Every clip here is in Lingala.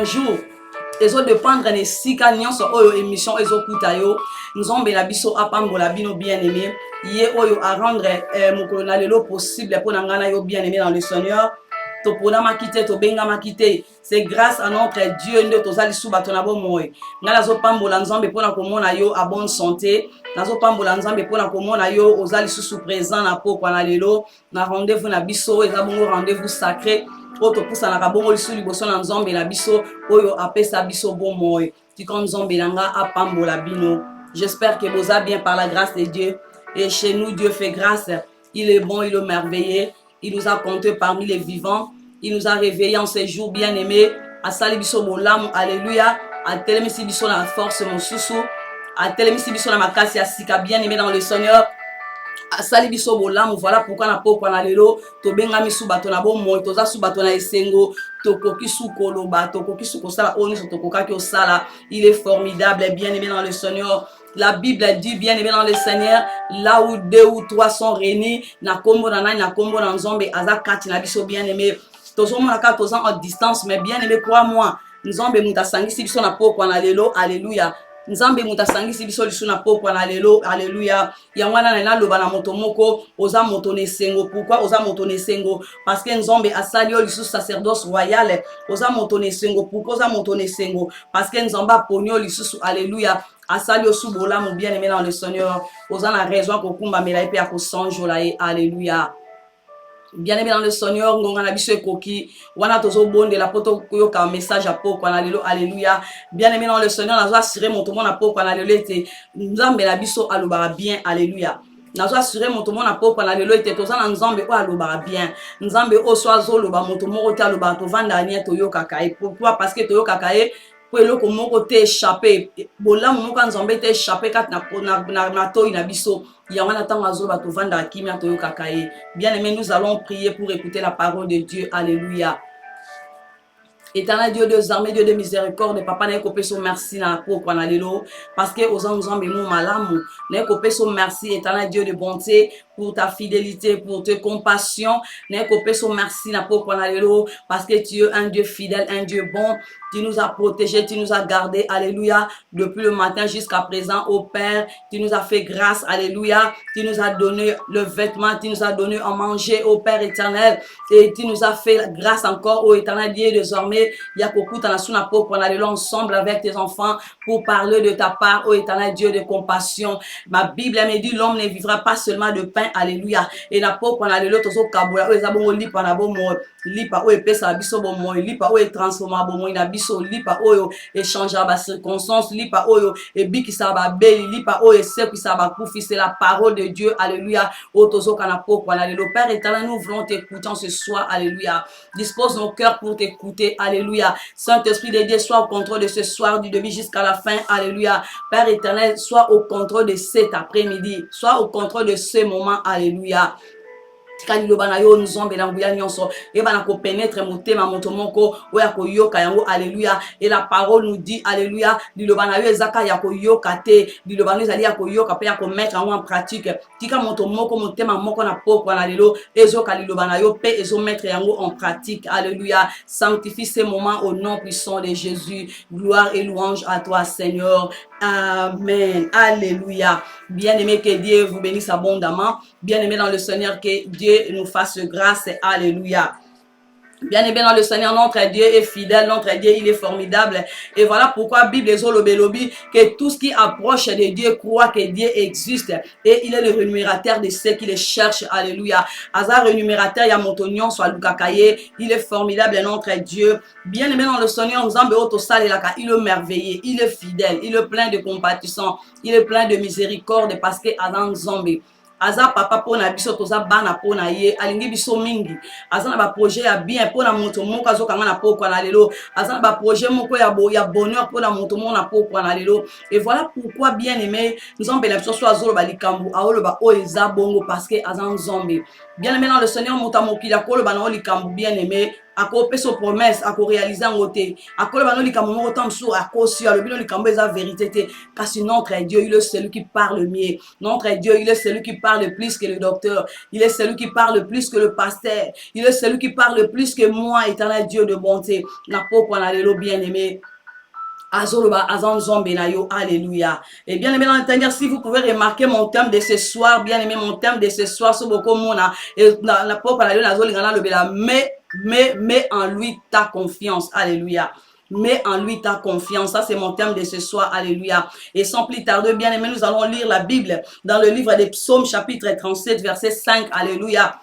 bonjour. Ezo dépendre de sika nyonso oyo émission ezo kutayo. Nzombe na biso apambola bino bien-aimé. Yé oyo à rendre mokolo na lelo possible pour ngana yo bien-aimé dans le Seigneur. To pona makite to benga makite. C'est grâce à notre Dieu nde tozali suba to na bomoy. Ngala zo pambola nzombe pona komona yo à bonne santé. Nazo pambola nzombe pona komona yo ozali susu présent na pokwa na lelo. Na rendez-vous na biso eza bongo rendez-vous sacré. Oto pousa na kabongo lisu liboso na nzombe na biso oyo apesa biso bomoy. Tika nzombe nanga apambola bino. J'espère que vous allez bien par la grâce de Dieu. Et chez nous, Dieu fait grâce. Il est bon, il est merveilleux. Il nous a comptés parmi les vivants. Il nous a réveillés en ces jours bien-aimés. A sali biso bolam, alléluia. A telemisi biso la force, mon sousou. A telemisi biso la makasi ya sika bien-aimé dans le Seigneur. Asali biso bolam, voilà pourquoi na pokwa na lelo to benga misu bato na bomoy toza su bato na esengo tokoki su koloba tokoki su kosala oni so tokokaki osala. Il est formidable et bien-aimé dans le Seigneur. La Bible dit bien-aimé dans le Seigneur, là où deux ou trois sont réunis na kombo na nani na kombo na nzombe azakati na biso bien-aimé. Tozo mona ka toza en distance mais bien-aimé crois-moi, nzombe mutasangisi biso na pokwa na lelo. Alléluia. Nzambe mutasangisi biso lisu na pokwa na lelo. Alléluia. Yangwana na loba na moto moko oza moto nesengo. Pourquoi oza moto nesengo? Parce que nzambe asali yo lisu sacerdoce royal. Oza moto nesengo. Pourquoi oza moto nesengo? Parce que nzamba ponyo lisu. Alléluia. Asali yo su bolamu bien-aimé dans le Seigneur. Oza na raison kokumba mela epe ya kosanjola ye. Alléluia. Bien-aimé dans le Seigneur, ngonga na biso ekoki wana tozo bonde la poto koyoka message à pokwa na lelo. Alléluia. Bien-aimé dans le Seigneur, nazo assurer mon tomo na pokwa na lelo ete nzambe na biso aloba bien. Alléluia. Nazo assurer mon tomo na pokwa na lelo ete toza na nzambe o aloba bien. Nzambe o so azoloba mon tomo o te aloba to vanda nia toyoka kai. Pourquoi? Parce que toyoka kai po eloko moko te échappé. Bolamu moko nzambe te échappé kat na toyi na biso. Bien-aimé, nous allons prier pour écouter la parole de Dieu. Alléluia. Éternel Dieu des armées, Dieu de miséricorde, papa n'a coupé son merci na pokwa na lelo parce que aux ensemble nous malamu n'a coupé son merci éternel Dieu de bonté pour ta fidélité, pour tes compassions, n'a coupé son merci na pokwa na lelo parce que tu es un Dieu fidèle, un Dieu bon. Tu nous as protégés, tu nous as gardés, alléluia, depuis le matin jusqu'à présent, ô Père, tu nous as fait grâce, alléluia, tu nous as donné le vêtement, tu nous as donné à manger, ô Père éternel, et tu nous as fait grâce encore, ô éternel Dieu, désormais, il y a beaucoup on allait ensemble avec tes enfants pour parler de ta part, ô éternel Dieu de compassion. Ma Bible me dit, l'homme ne vivra pas seulement de pain, alléluia, et na pokwa na lelo tozo kabola, ô ezabongo lipa na bomo, lipa ô epesa biso bomo, lipa ô transforma bomo na biso, lipa oyo échanger ba circonstances, lipa oyo et bikisa ba beli, lipa oyo sekisa ba kufi. C'est la parole de Dieu, alléluia. Otozo kanapo kwa le Père éternel, nous voulons t'écouter ce soir, alléluia. Dispose nos cœurs pour t'écouter, alléluia. Saint-Esprit de Dieu, sois au contrôle de ce soir du début jusqu'à la fin, alléluia. Père éternel, sois au contrôle de cet après-midi, sois au contrôle de ce moment, alléluia. Alléluia. Et la parole nous dit, alléluia, mettre en pratique. En pratique, alléluia. Sanctifie ces moments au nom puissant de Jésus. Gloire et louange à toi, Seigneur. Amen. Alléluia. Bien-aimé, que Dieu vous bénisse abondamment. Bien-aimé dans le Seigneur, que Dieu nous fasse grâce. Alléluia. Bien-aimé dans le Seigneur, notre Dieu est fidèle, notre Dieu, il est formidable. Et voilà pourquoi Bible Zolobelobi, que tout ce qui approche de Dieu croit que Dieu existe. Et il est le rémunérateur de ceux qui le cherchent. Alléluia. Hazard rémunérateur, il y a Montognon, soit Lukakaye. Il est formidable, notre Dieu. Bien-aimé dans le Seigneur, il est merveilleux, il est fidèle, il est plein de compassion, il est plein de miséricorde parce que Adam Zambé. Aza papa pona biso toza bana pona ye alingi biso mingi aza na ba projet ya bien pona moto moko azokanga na pokwa na lelo aza na ba projet moko ya bonheur pona moto moko na pokwa na lelo. Et voilà pourquoi bien-aimé nzombe na biso so azolo ba likambu aolo ba oeza bongo parce que aza nzombe. Bien-aimé dans le Seigneur moto mokila kolo ba na likambu bien-aimé ako peso promesse ako réaliser en côté ako ba no likambo moko tam so ako si alobi no likambo eza vérité te kasi notre Dieu il est celui qui parle mieux notre Dieu il est celui qui parle plus que le docteur il est celui qui parle plus que le pasteur il est celui qui parle plus que moi éternel Dieu de bonté na poko na lelo bien-aimé Azoloba Azan Zombenayo, alléluia. Et bien aimé dans l'intérieur, si vous pouvez remarquer mon thème de ce soir, bien aimé, mon thème de ce soir, c'est beaucoup mona. Et la pop à la le bela, mets en lui ta confiance, alléluia. Mets en lui ta confiance, ça c'est mon thème de ce soir, alléluia. Et sans plus tarder, bien aimé, nous allons lire la Bible dans le livre des Psaumes, chapitre 37, verset 5, alléluia.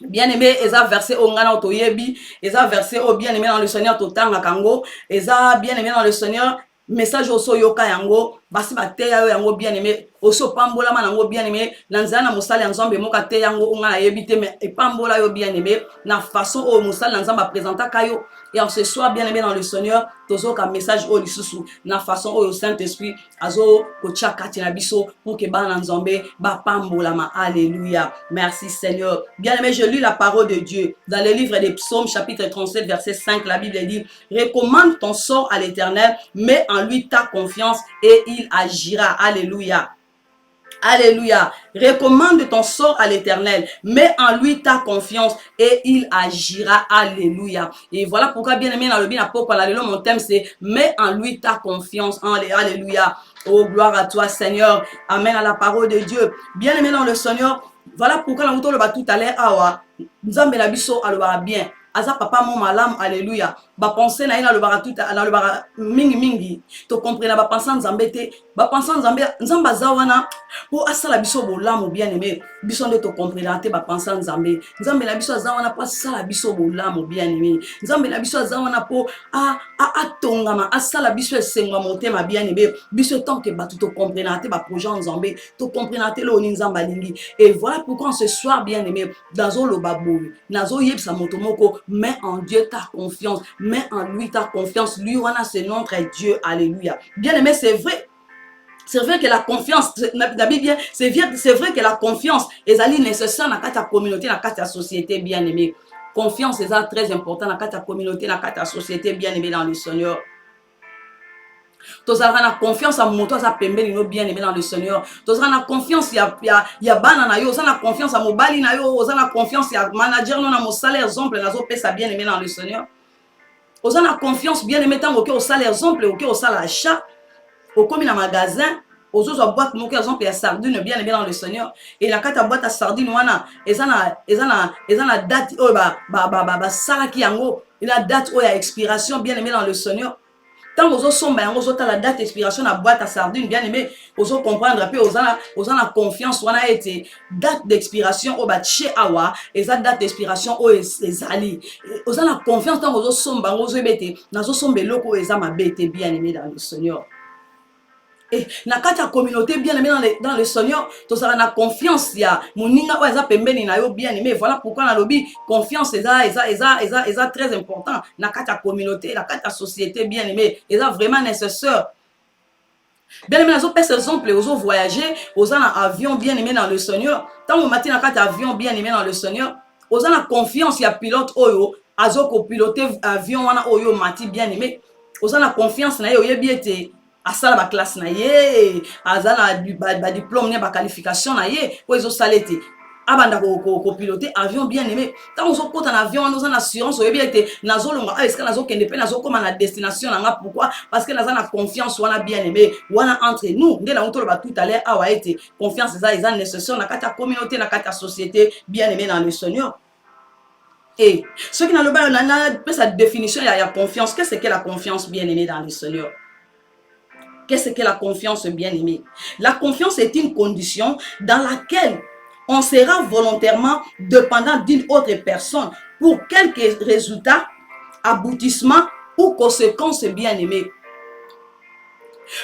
Bien-aimé, eza verset au ngana otoyebi, eza verset au bien-aimé dans le Seigneur totanga kango, eza bien-aimé dans le Seigneur, message oso yoka yango, basi bateya yango bien-aimé, oso pambola manango bien-aimé, nanzana musali nzambe moka te yango ngana yebite mais pambola yo bien-aimé, na façon o musali nzamba présenta kayo, et en ce soir bien-aimé dans le Seigneur, tozo ka message o lisusu, na façon o Saint-Esprit, azo kocha katina biso pour que bana nzambe ba pambola ma alléluia. Merci Seigneur. Bien-aimé, je lis la parole de Dieu dans le livre des Psaumes chapitre 37 verset 5, la Bible dit: recommande ton sort à l'Éternel, mets en lui ta confiance et il agira. Alléluia. Alléluia. Recommande ton sort à l'Éternel. Mets en lui ta confiance et il agira. Alléluia. Et voilà pourquoi, bien aimé, dans le bien mon thème c'est mets en lui ta confiance. Alléluia. Oh, gloire à toi, Seigneur. Amen à la parole de Dieu. Bien aimé dans le Seigneur. Voilà pourquoi nous avons tout à l'heure. Nous avons bien. Aza papa mon malam, alléluia. Ba penser na ina le bara tout na le bara mingi mingi. To comprendre ba penser nzambe te, ba penser nzambe nzamba zawana po asala biso bolam bien aimé. Biso nde to comprendre te ba penser nzambe. Nzambe la biso zawana po asala biso bolam bien aimé. Nzambe la biso zawana po atongama asala biso esenga motema bien aimé. Biso tant que ba tout to comprendre te ba projet nzambe, to comprendre te lo ni nzamba lingi. Et voilà pourquoi ce soir bien aimé dans lo babou, nazo yebsa motomoko. Mets en Dieu ta confiance. Mets en lui ta confiance. Lui, c'est notre Dieu. Alléluia. Bien aimé, c'est vrai. C'est vrai que la confiance, c'est vrai que la confiance est nécessaire dans ta communauté, dans ta société bien aimée. Confiance est très important dans ta communauté, dans ta société bien aimée dans le Seigneur. Tu as confiance à mon toit, bien aimé dans le Seigneur. Tu as confiance, il y a banana, tu as confiance à mon bali, tu as confiance, il y a manager, non, à mon salaire, exemple, tu as bien aimé dans le Seigneur. Tu as confiance, bien aimé, tant au salaire, exemple, au salaire achat, au commis dans magasin, aux autres boîtes, mon exemple, il y a sardine, bien aimé dans le Seigneur. Et la carte à boîte à sardine, et ça na date, ça qui yango, il a date, il y a expiration, bien aimé dans le Seigneur. Tant que vous avez la date d'expiration à boîte à sardines, bien aimé, vous allez comprendre, vous avez la confiance, vous avez été date d'expiration au bâti awa, et ça date d'expiration au ezali. Vous avez la confiance dans vos sombres, vous avez été, dans vos sombres locaux, et ça m'a été bien aimé dans le Seigneur. Et na kata communauté bien aimé dans le Seigneur, tu as la confiance ya moninga o eza pembeni na yo bien aimé. Voilà pourquoi na lobby confiance est très important na kata communauté, na kata société bien aimé, est vraiment nécessaire. Bien aimé, nous avons par exemple, nous avons voyagé, nous avons un avion bien aimé dans le Seigneur. Tant que matin na kata avion bien aimé dans le Seigneur, nous avons la confiance ya pilote oyo azoko piloter avion wana oyo mati bien aimé. Nous avons la confiance na yo yebiete asala ba classe na ye azala ba diplôme ne ba qualification na ye ko ezo salete abanda ko piloter avion bien aimé tant on kota en avion nous en assurance o bien été nazolonga est-ce que nazo kende pe nazo comme na destination na pourquoi parce que naza na confiance wana bien aimé wana entre nous ndé la ontolo ba tout à l'heure awa été confiance ça nécessaire na kata communauté na kata société bien aimé dans le Seigneur. Et ce qui n'a le bas na sa définition il y a confiance. Qu'est-ce que la confiance bien aimé dans le Seigneur? Qu'est-ce que la confiance bien-aimée? La confiance est une condition dans laquelle on sera volontairement dépendant d'une autre personne pour quelques résultats, aboutissements ou conséquences bien-aimées.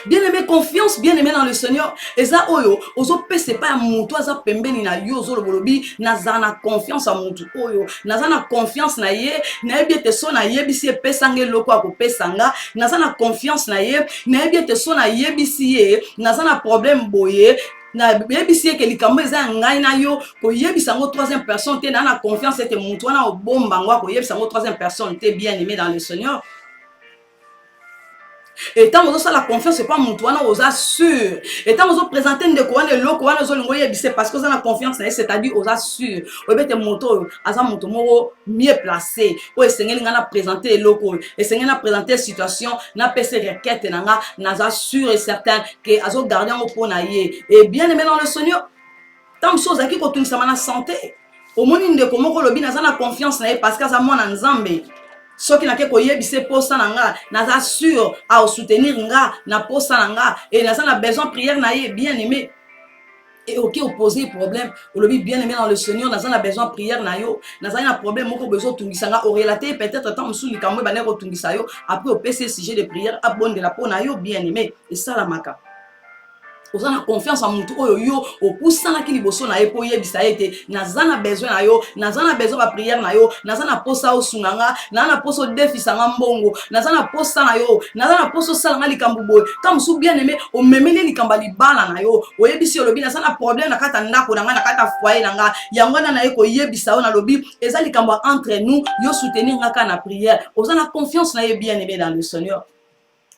Bien-aimé, confiance, bien-aimé dans le Seigneur. Et ça, oyo, ozo pese pas moutou, ça pembeni na yo, ozo lobolobi, nazana confiance à moutou, oyo, nazana confiance na ye, na ebie te so na ye, bisi pesange loko ako pesanga, nazana confiance na ye, na ebie te so na ye, bisi ye, nazana problème boye, na yebisi ke likambo eza ngai na yo ko yebisa ngo troisième personne te na confiance ete mutu wana obomba ngo ko yebisa ngo troisième personne te bien aimé dans le Seigneur. Et tant que la confiance, c'est pas mon toi, on osa sûr. Et tant que vous présentez des coins de l'eau, on osa c'est parce que vous avez la confiance, c'est-à-dire osa sûr. Vous avez des motos, asa moto mieux placé. Ou Seigneur n'a présenté l'eau, et Seigneur n'a présenté la situation, n'a pas ces requêtes, n'a sûr et certain que aso gardien au point naïe. Et bien aimé dans le Seigneur, tant que chose qui continue ça la santé. Au monde de comment on lobby n'a la confiance naïe parce que ça moi en Zambé. Ce qui n'a que yebise posa nanga naza sûr à soutenir nga na posa nanga et naza na besoin prière naie bien aimé et ok opposer problème au lobby bien aimé dans le Seigneur naza na besoin prière na yo naza na problème moko besoin tungisa nga au relater peut-être tant sous likambo bané ko tungisa yo après au PC sujet de prière abonne de la peau na yo bien aimé et ça la maka. Vous avez confiance en mutu oyo yo opusana ki liboso na ye po yebisa ete nazana besoin na yo nazana besoin ba prière na yo nazana posa osunganga nazana poso defisa nga mbongo nazana posa na yo nazana poso sala nga likambu boy comme sou bien aimé o memeli likamba libala na yo o yebisi olobi nazana problème na kata ndako na nga na kata foyer na nga yango na ye ko yebisa yo na lobi eza likambo entre nous yo soutenir nga ka na prière ozana confiance na ye bien aimé dans le Seigneur.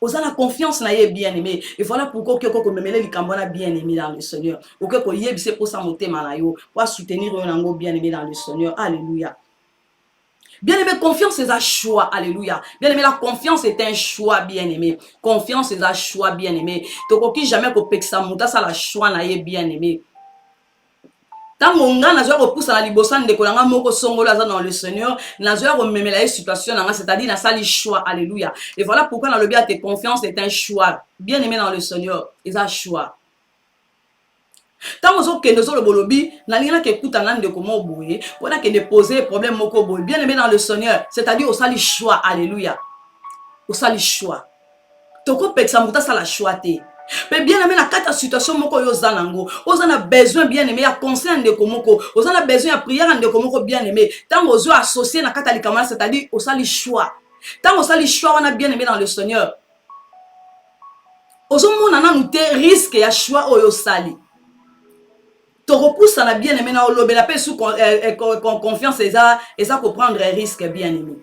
Vous avez la confiance na ye bien aimé. Et voilà pourquoi que me mêler likambona bien aimé dans le Seigneur. Ou que ko yebise pour ça monter malayo, pour soutenir un bien aimé dans le Seigneur. Alléluia. Bien aimé, confiance c'est un choix. Alléluia. Bien aimé, la confiance est un choix bien aimé. Confiance c'est un choix bien aimé. Donc qui jamais ko peksa monta ça la choix na ye bien aimé. Tant que nazo repoussa la libosan de kolanga moko songolo aza dans le Seigneur, nazo rememela la situation c'est-à-dire na sali choix. Alléluia. Et voilà pourquoi dans le bien tes confiance est un choix. Bien aimé dans le Seigneur, c'est un choix. Tant que nous le bolobi, na lina ke kuta nande komo boye, voilà que de poser problème moko boye. Bien aimé dans le Seigneur, c'est-à-dire au sali choix. Alléluia. Au sali choix. Toko peksa muta sala choix te. Mais bien aimé, dans la situation, on a besoin bien aimé, à conseil de komoko, on a besoin de prière de komoko bien aimé. Tant qu'on est associé dans la camarade, c'est-à-dire on a le choix. Tant qu'on a le choix, on a bien aimé dans le Seigneur. On a nous risque et choix au sali. Tu repousses à bien aimé dans le la paix sous confiance et ça pour prendre un risque bien aimé.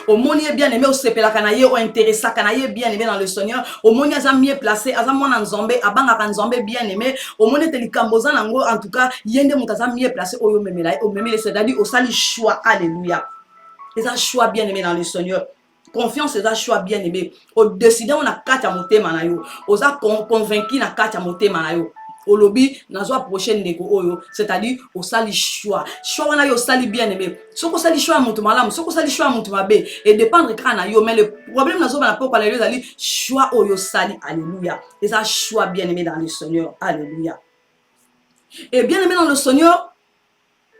Au monde bien aimé au sepela kanaye au intéressant kanaye bien aimé dans le Seigneur au monde a mieux placé a mwana nzombe abanga kanzombe bien aimé au monde te likamboza nango en tout cas yende mutaza mieux placé au yo memela au memele c'est-à-dire au sali choix. Alléluia. C'est un choix bien aimé dans le Seigneur. Confiance c'est un choix bien aimé au décider on a kata motema na yo oza convaincu na kata motema na yo au lobby nazo prochaine ndeko oyo c'est-à-dire au sali choix wana yo sali bien aimé soko sali choix mutu malamu soko sali choix mutu mabe et dépendre kana yo mais le problème nazo na poko la yo sali choix oyo sali. Alléluia. C'est un choix bien aimé dans le Seigneur. Alléluia. Et bien aimé dans le Seigneur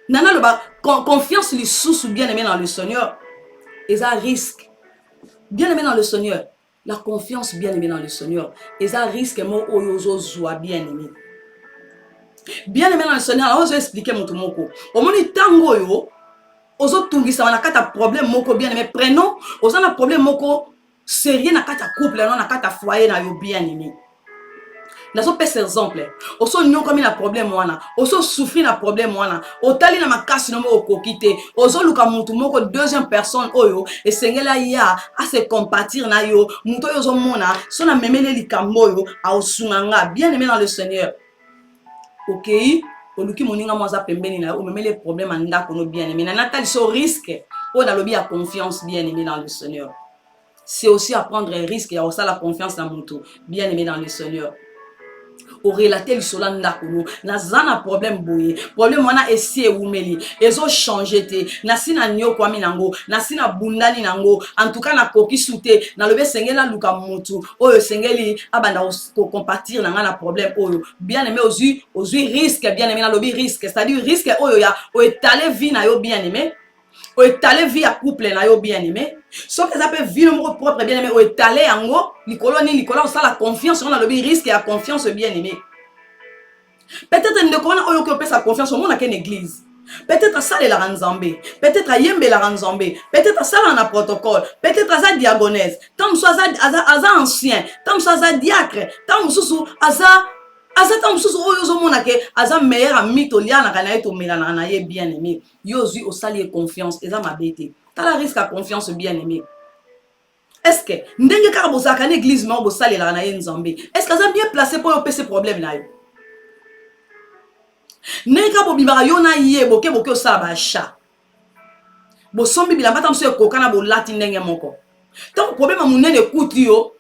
nana le ba confiance li sous bien aimé dans le Seigneur et un risque. Bien aimé dans le Seigneur, la confiance bien aimé dans le Seigneur et un risque mo oyo zo bien aimé. Bien aimé dans le Seigneur, alors je vais expliquer mon moko. Au moment tango yo, ozo tungisa wana kata problème moko bien aimé prénom, ozo na problème moko sérieux na kata couple na kata foyer na yo bien aimé. Nazo pesa exemple. Oso nyo comme na problème wana, oso souffrir na problème wana, otali na makasi no mo kokite, ozo luka mutu moko deuxième personne oyo et sengela ya a se compatir na yo, mutu yo zo mona, so na memele likambo yo a osunganga bien aimé dans le Seigneur. Ok, oluki moninga mwaza pembeni na o même les problèmes anda kono bien aimé na natal so risque o na lobi a confiance bien aimé dans le Seigneur. C'est aussi à prendre un risque et à aussi la confiance dans mon tout bien aimé dans le Seigneur. Au relater le solanda kono na zana problème boye problème wana esi eumeli ezo changer te na sina nyo kwa minango na sina bundani nango en tout cas na koki soute na lobe sengela luka mutu oyo sengeli abanda ko compatir na ngana problème oyo bien aimé ozu risque bien aimé na lobi risque c'est-à-dire risque oyo ya o étaler vie na yo bien aimé o étaler vie à couple na yo bien aimé sauf que ça peut vie mon propre bien aimé o étaler yango likolo ni likolo ça la confiance on a le risque et la confiance bien aimé peut-être ne connaît oyo que sa confiance au monde à quelle église Peut-être ça les la nzambe, peut-être à yembe la nzambe, peut-être ça la protocole, peut-être à diagonèse, tant soit aza ancien, tant soit aza diacre, tant soit aza tant soit oyo zo monake aza meilleur ami to lia na kana to melana na ye bien aimé. Yo zui au sali confiance, eza mabete. T'as la risque à confiance bien aimé. Est-ce que ndenge kaka bozaka na église ma bo sali la na ye nzambe? Est-ce que aza bien placé pour yo ces problèmes là yo? Neka bo bimara yo na ye boke osala ba sha. Bo sombi bilamba tam so kokana bo lati ndenge moko. Tant problème munene kuti yo.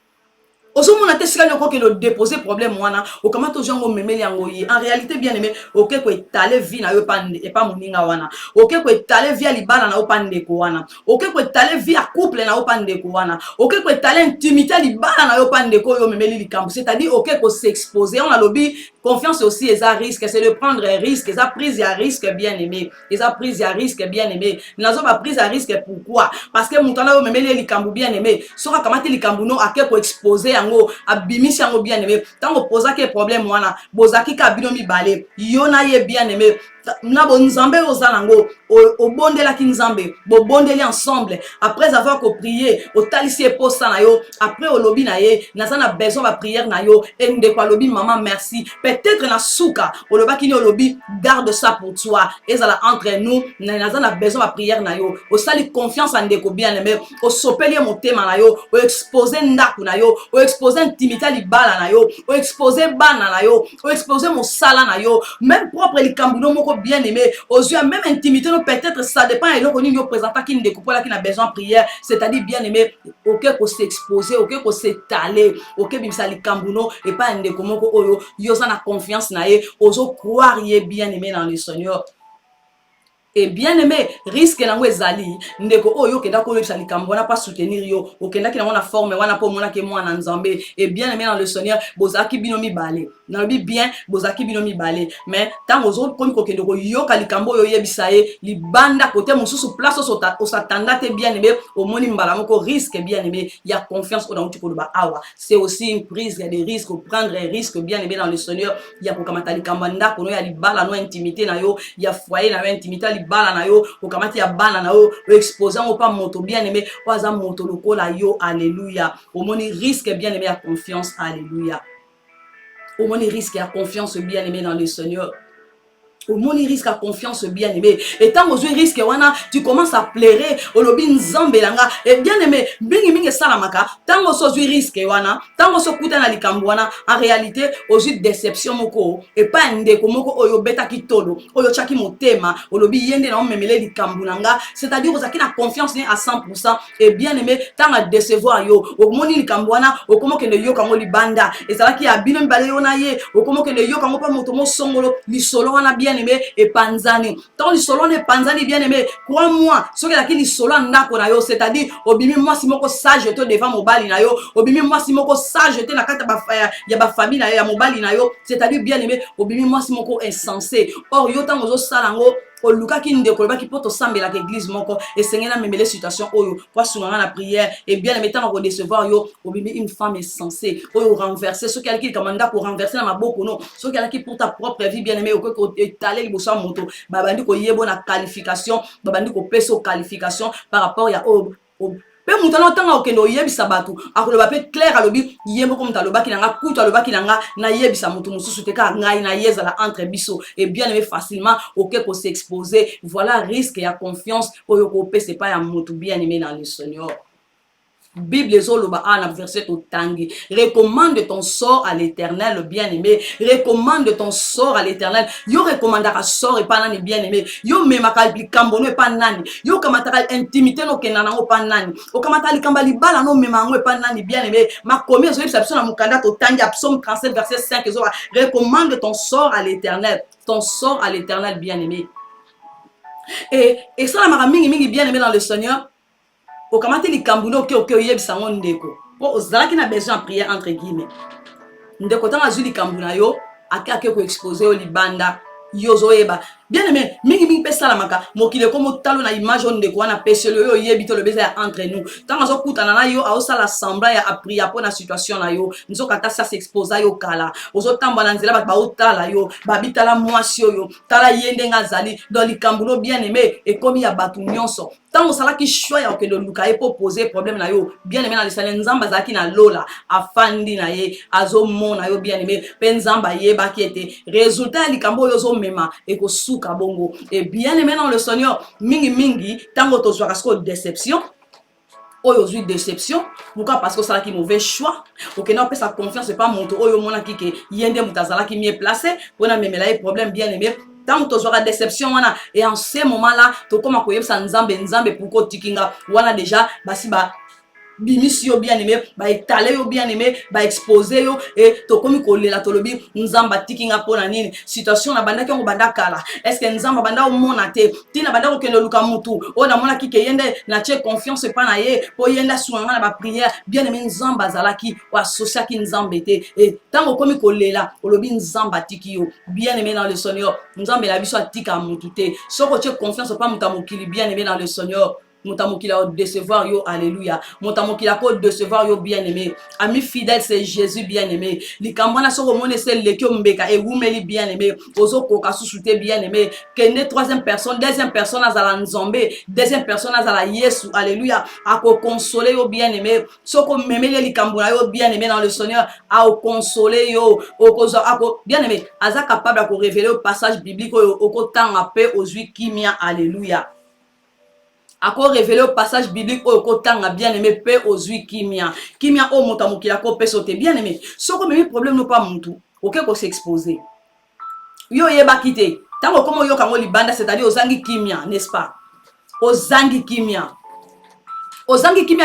Oso mona te sika nyoko ke le déposer problème wana o kama to jango memeli yango yi. En réalité bien aimé, OK ko étaler vie na yo pande et pas moninga wana. OK ko étaler vie libala na yo pande ko wana. OK ko étaler vie à couple na yo pande ko wana. OK ko étaler intimité libala na yo pande ko yo memeli likambo. C'est-à-dire OK ko s'exposer on a lobby confiance aussi et ça risque c'est de prendre un risque et ça prise à risque bien aimé. Et ça prise à risque bien aimé. Nazo ba prise à risque pourquoi? Parce que mutana yo memeli likambo bien aimé. Soka kamati likambo no ake ko exposer yango abimisi yango bien aimé. Tant oposa ke problème wana bozaki ka bino mi balé. Yona ye bien aimé. Na bo nzambe ozalango o bondela ki nzambe bo bondeli ensemble après avoir ko prier o talisi posa na yo après o lobi na ye nazana besoin ba prière na yo et de quoi lobi maman merci peut-être na souka o loba ki ni o lobi garde ça pour toi et ça entre nous nazana besoin ba prière na yo o sali confiance en ndeko bien aimé o sopeli motema na yo o exposer ndaku na yo o exposer intimité libala na yo o exposer bana na yo o exposer mosala na yo même propre likambuno moko bien aimé aux yeux même intimité non peut-être ça dépend et donc on y présente qui ne découpe là qui a besoin de prière c'est-à-dire bien aimé OK pour s'exposer OK pour s'étaler OK bimsa likambuno et pas un décomoko oyo yo ça na confiance na ye ozo croire y bien aimé dans le Seigneur. Et bien aimé, risque na ezali ndeko oyo kenda ko yebisa likambo na pas soutenir yo okenda ki na wana forme wana po mona ke mwana nzambe et bien aimé dans le Seigneur bozaki bino mi balé na lobi bien bozaki bino mi balé mais tant ozo komi ko kendo ko yoka likambo oyo yebisa ye libanda côté mosusu place o s'attenda te bien aimé au moni mbala moko risque bien aimé il y a confiance au dans ko ba awa c'est aussi une prise il y a des risques prendre un risque bien aimé dans le Seigneur il y a ko kamata likambo ndako no ya libala no intimité na yo il y a foyer na intimité bala na yo okamati ya bana na yo exposant au pas moto bien aimé oza moto lokola yo alléluia au moni risque bien aimé à confiance alléluia au moni risque à confiance bien aimé dans le Seigneur au monde risque à confiance bien aimé et tant aux risque wana tu commences à pleurer au lobby nzambe langa et bien aimé mingi salamaka tant aux risque wana tant aux kuta na likambo wana en réalité aux déception moko et pas ndeko moko oyo beta kitolo oyo chaki motema au lobby yende na memele likambo nanga c'est-à-dire aux akina confiance à 100% et bien aimé tant à décevoir yo au monde likambo wana au comment que le yo kango libanda et ça qui a bino mbale yo na ye au comment que le yo kango pa moto mo songolo li solo wana bien aimé et panzani tant li solo ne panzani bien aimé crois-moi ce que la qui solo ndako na yo c'est-à-dire obimi moi si moko sage te devant mobali na yo obimi moi si moko sage te na kata ba ya ba famille na yo ya mobali na yo c'est-à-dire bien aimé obimi moi si moko insensé or yo tango zo salango o luka ki ndeko ba ki poto sambela ke église moko et sengena memele situation oyo kwa sunga na prière et bien aimé tant ko décevoir yo obimi une femme insensée oyo renverser ce qu'elle qui commanda pour renverser na maboko non ce qu'elle qui pour ta propre vie bien aimé o ko étaler liboso moto babandi ko yebo na qualification babandi ko peso qualification par rapport ya o pe mutana tanga okendo yebisa batu akoloba pe clair alobi yembo ko mutaloba kinanga kutu aloba kinanga na yebisa mutu mususu te ka ngai na yezala entre biso et bien aimé facilement OK ko s'exposer voilà risque ya confiance oyo ko pe c'est pas ya mutu bien aimé dans le Seigneur. Bible zoloba ana verset au tangi recommande ton sort à l'Éternel bien-aimé recommande ton sort à l'Éternel yo recommandera sort et pas nani bien-aimé yo memaka likambo no pas nani yo kamataka intimité no kenana no pas nani o kamata likamba libala no memango e pas nani bien-aimé ma combien zo exception na mukanda to tangi psaume 37 verset 5 zo recommande ton sort à l'Éternel bien-aimé et ça la mingi bien-aimé dans le Seigneur au kamati likambuno ke yebisa ngo ndeko po ozalaki na besoin prière entre guillemets ndeko tanga zuli kambuna yo ake ko exposer au libanda yo zoeba bien aimé mingi pe salamaka mokile comme talo na image on de quoi na peselo yo yebito le beza entre nous tant azo kutana na yo a sala semblant ya appris pour na situation na yo nzo kata ça s'exposa yo kala ozo tamba na nzela ba otala yo babitala mwasi yo tala yende ngazali dans likambulo bien aimé et comme ya batu nyonso tant osala ki choix ya okende luka e pour poser problème na yo bien aimé na lisale nzamba zaki na lola afandi na ye azo mona yo bien aimé pe nzamba ye bakete résultat ya likambo yo zo mema e ko suka bongo et bien aimé dans le Seigneur mingi tango to zwaka sko déception oyo zui déception pourquoi parce que ça là qui mauvais choix ok non sa confiance c'est pas monto oyo mona kike yende mutazala qui mieux placé pour na memela problème bien aimé tant que tu auras déception wana et en ce moment là to koma ko yebsa nzambe pourquoi tikinga wana déjà basi ba bimisi yo bien aimé ba étaler yo bien aimé ba exposer yo et to komi ko lela to lobi nzamba tikinga pona nini situation na banda ko banda kala est-ce que nzamba banda o mona te tina banda ko kendo luka mutu o na mona ki ke yende na che confiance pa na ye po yenda suanga na ba prière bien aimé nzamba zalaki wa socia ki nzambe te et tango komi ko lela o lobi nzamba tiki yo bien aimé dans le Seigneur nzambe la biso atika mutu te soko che confiance pa mutamokili bien aimé dans le Seigneur Montamokila décevoir yo, alléluia. Montamokila ko décevoir yo, bien aimé. Ami fidèle, c'est Jésus, bien aimé. Likambana so romone c'est lekyo mbeka et wumeli bien aimé. Ozo koka susute bien aimé. Kende troisième personne, deuxième personne azala nzombe, deuxième personne azala Yesu, alléluia. Ako consoler yo, bien aimé. Soko memele likambona yo, bien aimé dans le Seigneur. A consoler yo, okozo ako bien aimé. Aza capable de révéler au passage biblique au temps à paix aux huit kimia, alléluia. Ako révélé au passage biblique au kotanga bien aimé pe ozui kimia o motamukila ko pesote bien aimé soko même problème no pas muntu OK ko s'exposer yo yeba kité tango comme yo kango libanda c'est-à-dire ozangi kimia n'est-ce pas ozangi kimia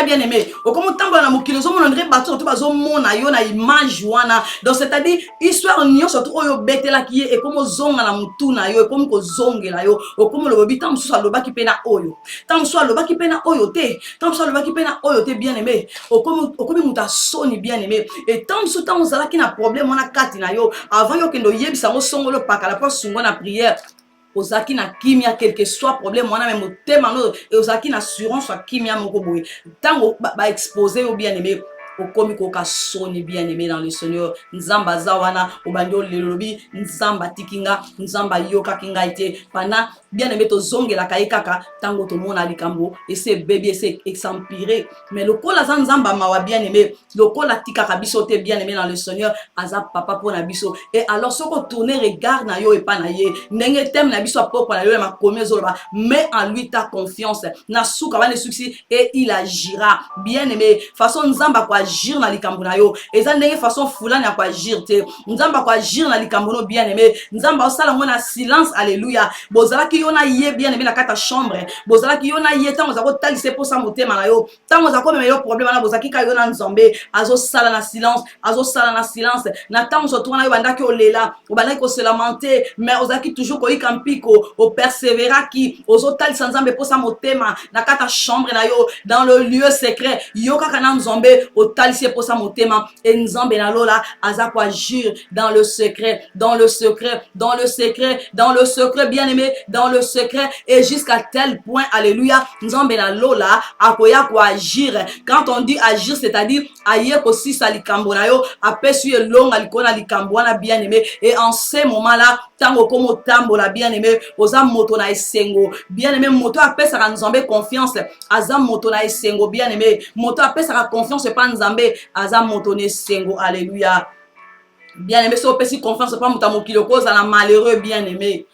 bien aimé okomo tambola na mokilo zo mona ndre bato to bazo mona yo na image wana donc c'est-à-dire histoire nyo surtout oyo betela ki e comme zonga na mutu na yo e comme ko zongela yo okomo lo bobi tam so aloba ki pena oyo tam so aloba ki pena oyo te tam so aloba ki pena oyo te bien aimé okomi muta soni bien aimé et tam so tam zala ki na problème wana kati na yo avant yo kendo yebisa ngo songolo pakala pa sungo na prière ozaki na kimia quelque soit problème wana même motema no et ozaki na assurance soit kimia moko boye tango ba exposer au bien aimé okomi koka soni bien aimé dans le Seigneur nzamba zawana obandi lelobi nzamba tikinga nzamba yoka kinga ite pana bien aimé to zongela kaka tango to mona likambo et c'est bébé et c'est exampiré mais le kola nzamba mawa bien aimé le kola tika kabiso te bien aimé dans le Seigneur aza papa pour na biso et alors soko tourner regard na yo et pa na ye ndenge tem na biso papa na yo ma komi zoloba mais en lui ta confiance na suka wana succès et il agira bien aimé façon nzamba kwa agir na likambo na yo eza ndenge façon fulani ya kwa agir te nzamba kwa agir na likambo no bien aimé nzamba osala ngona silence alléluia bozala ki yo na ye bien aimé na kata chambre bozala ki yo na ye tango zako talise po sa motema na yo tango zako meme yo problème na bozaki ka yo na nzambe azo sala na silence na tango so tona yo bandaki olela obandaki ko se lamenter mais ozaki toujours ko ikampiko o persévéra ki ozo talisa nzambe po sa motema na kata chambre na yo dans le lieu secret yo kaka na nzambe talisi pour sa motema et nzambe na lola aza ko agir dans le secret bien aimé dans le secret et jusqu'à tel point alléluia nzambe na lola akoya ko agir quand on dit agir c'est-à-dire aye ko si sa likambo na yo apesu elonga likona likambo na bien aimé et en ce moment là tango komo tambola bien aimé oza moto na esengo bien aimé moto apesa ka nzambe confiance aza moto na esengo bien aimé moto apesa ka confiance pa nzambe aza moto ne sengo alléluia bien aimé so pesi confiance pa mutamokilo ko za na malheureux bien aimé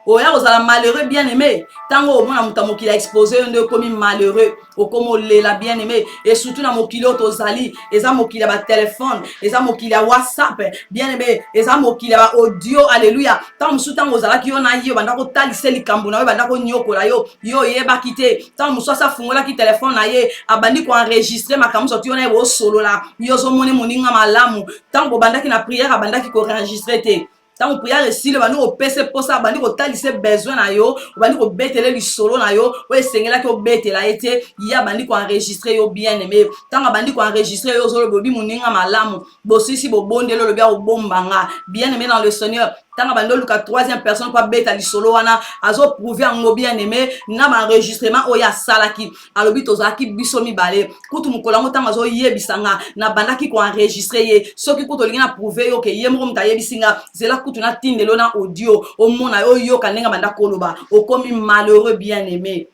oya ozala malheureux bien aimé tango omona mutamokili a exposé nde komi malheureux okomo lela bien aimé et surtout na mokili tozali eza mokili ba téléphone eza mokili WhatsApp bien aimé eza mokili ba audio alléluia tango musu tango ozala ki yo na ye banda ko talise likambo na yo banda ko nyokola yo yeba kite tango musu sa fungola ki téléphone na ye abandi ko enregistrer makambo so yo na ye solo la yo zo moni moninga malamu tango banda ki na prière abanda ki ko enregistrer te tant prière ici le bandi ko pese posa bandi ko talise besoin na yo bandi ko betele li solo na yo o esengela ki o betela ete ya bandi ko enregistrer yo bien aimé tant bandi ko enregistrer yo zolo bobi moninga malamu bosisi bo bondelo lo bia o bombanga bien aimé dans le Seigneur tanga bando luka troisième personne pas beta li solo wana azo prouver en bien aimé na ma enregistrement oya salaki alobi tozaki biso mibale kutu mukolango tanga zo yebisanga na bandaki ko enregistrer ye soki kutu lingina prouver yo ke yemro mta yebisinga zela kutu na tindelo na audio o mona yo yo kanenga banda koloba o komi malheureux bien aimé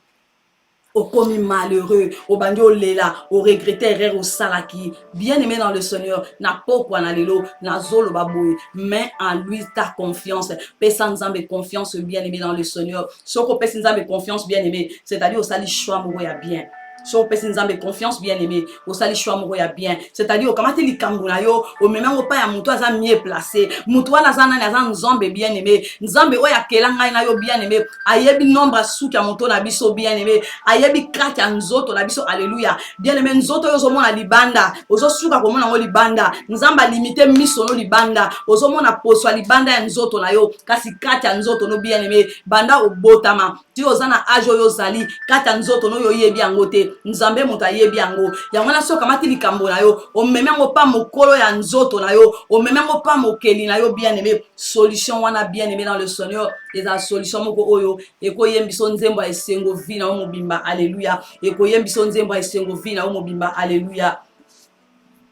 au commis malheureux, au bandi au lela, au regretté erreur au salaki, bien aimé dans le Seigneur, n'a pas quoi na lelo, n'a zolo baboué, mais en lui ta confiance, personne n'en confiance bien aimé dans le Seigneur, ce que personne n'en confiance bien aimé, c'est-à-dire au sali choix mourir bien. So personne n'en confiance bien aimé, au sali choix mourir bien, c'est-à-dire au kamate li kambuna yo, au même au pas ya muto aza mieux placé, muto na zana na zan nzambe bien aimé, nzambe oya kelanga na yo bien aimé, ayebi nombre sou ya muto na biso bien aimé, ayebi kati ya nzoto na biso alléluia bien aimé nzoto yo zomona libanda ozo suka komona ngo libanda nzamba limité miso no libanda ozomona poso libanda ya nzoto na yo kasi kati ya nzoto no bien aimé banda obotama ti ozana age yo zali kati ya nzoto no yo yebi yango te nzambe moto ayebi yango yango na soka mati likambo na yo omeme ngo pa mokolo ya nzoto na yo omeme ngo pa mokeli na yo bien aimé solution wana bien aimé dans le Seigneur eza solution moko oyo ekoyembiso nzembo ya esengo vi na mobimba alléluia ekoyembiso nzembo ya esengo vi na mobimba alléluia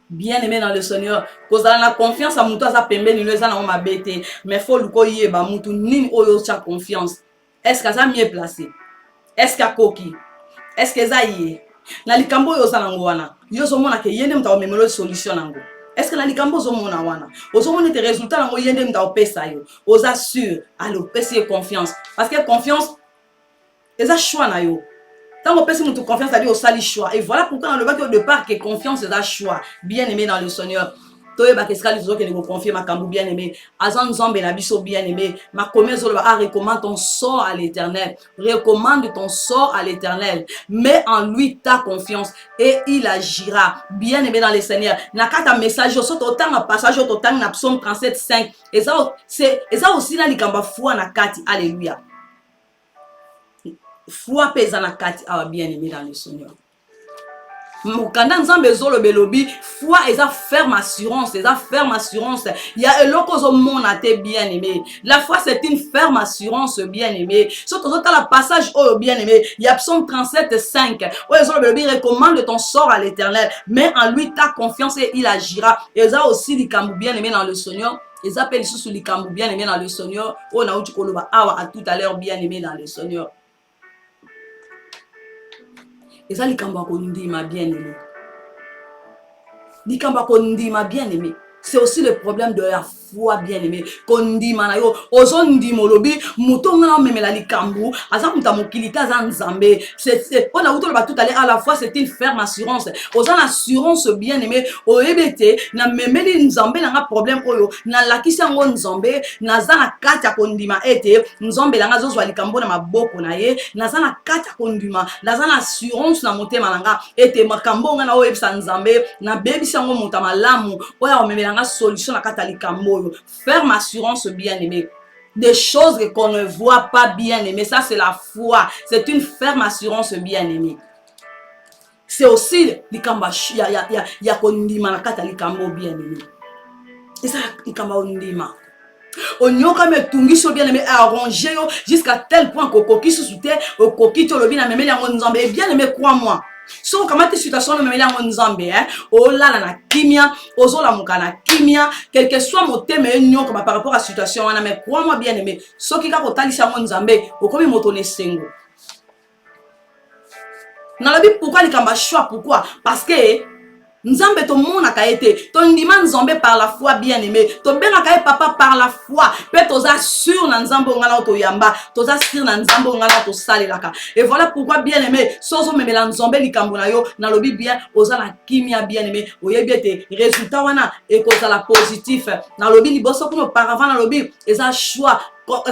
bien aimé dans le Seigneur kozala na confiance a mutu aza pembeni no eza na mabete mais faut luko yeba mutu nini oyo cha confiance est-ce que ça mieux placé est-ce que koki est-ce que ça yé na likambo oyo za nango wana yo zomona ke yende muta omemelo solution nango est-ce que na likambo zomona wana ozomona te résultat nango yende muta opesa yo oza sûr allo pesi confiance parce que confiance eza choix na yo. Tant qu'on peut se mettre confiance à Dieu au sali choix. Et voilà pourquoi on le voit au départ que confiance est un choix. Bien aimé dans le Seigneur. Toi, bah, qu'est-ce que nous confier ma cambo bien aimé. Azan Zambé la biso bien aimé. Ma commerce recommande ton sort à l'Éternel. Recommande ton sort à l'Éternel. Mets en lui ta confiance et il agira. Bien aimé dans le Seigneur. Nakata message au autant un passage au autant na psaume 37:5. Et ça aussi na likamba foi na kati. Alléluia. Foi pesa na kati awa bien aimé dans le Seigneur. Mokanda nzambe zolo belobi foi eza ferme assurance, eza ferme assurance. Il y a eloko zo mona te bien aimé. La foi c'est une ferme assurance bien aimé. Surtout dans la passage oh bien aimé, il y a psaume 37:5. Oh zolo belobi recommande ton sort à l'Éternel, mets en lui ta confiance et il agira. Et ça aussi likambu bien aimé dans le Seigneur. Ils appellent sous likambu bien aimé dans le Seigneur. Oh na uchi koloba awa à tout à l'heure bien aimé dans le Seigneur. Et ça, likambo kondima bien aimé. Likambo kondima bien aimé. C'est aussi le problème de la foi bien aimé. Kondima na yo, ozo ndimo lobi, muto ngana memela likambo, aza muta mokilita za nzambe. C'est on a outo ba tout aller à la fois c'est une ferme assurance. Ozo assurance bien aimé, o ebete na memeli nzambe na nga problème oyo, na lakisa ngo nzambe, na za na kata kondima ete, nzambe la nga zo zwa likambo na maboko na ye, na za na kata kondima, na za na assurance na motema na nga ete makambo ngana o ebisa nzambe, na bebisa ngo muta malamu, oya o memela solution à Katalika Moyo. Ferme assurance bien aimé. Des choses qu'on ne voit pas bien aimé. Ça, c'est la foi. C'est une ferme assurance bien aimée. C'est aussi l'ikamba. Il y a kondima na Katalika Moyo bien aimé. Et ça, l'ikamba ondima. Onyoka me tungiso bien aimé arrangé jusqu'à tel point que koki sous-souté, au koki tolobi na memeli yango nzambe. Bien aimé, crois-moi. So comment tes situations me mêlent en nzambe oh là na kimia ozo la mukana kimia quel que soit mon thème nyon comme par rapport à situation wana mais crois-moi bien aimé so ki ka kotalisa mon nzambe okomi motone sengo na la Bible pourquoi likamba choix pourquoi parce que nzambe to mona ka été to ndima nzambe par la foi bien aimé to benga ka papa par la foi peut toza sûr na nzambe ngana to yamba toza sûr na nzambe ngana to salelaka et voilà pourquoi bien aimé sozo memela nzambe likambo na yo na lobi bien oza na kimia bien aimé oyebi ete résultat wana e koza la positif na lobi liboso kuno auparavant na lobi eza choix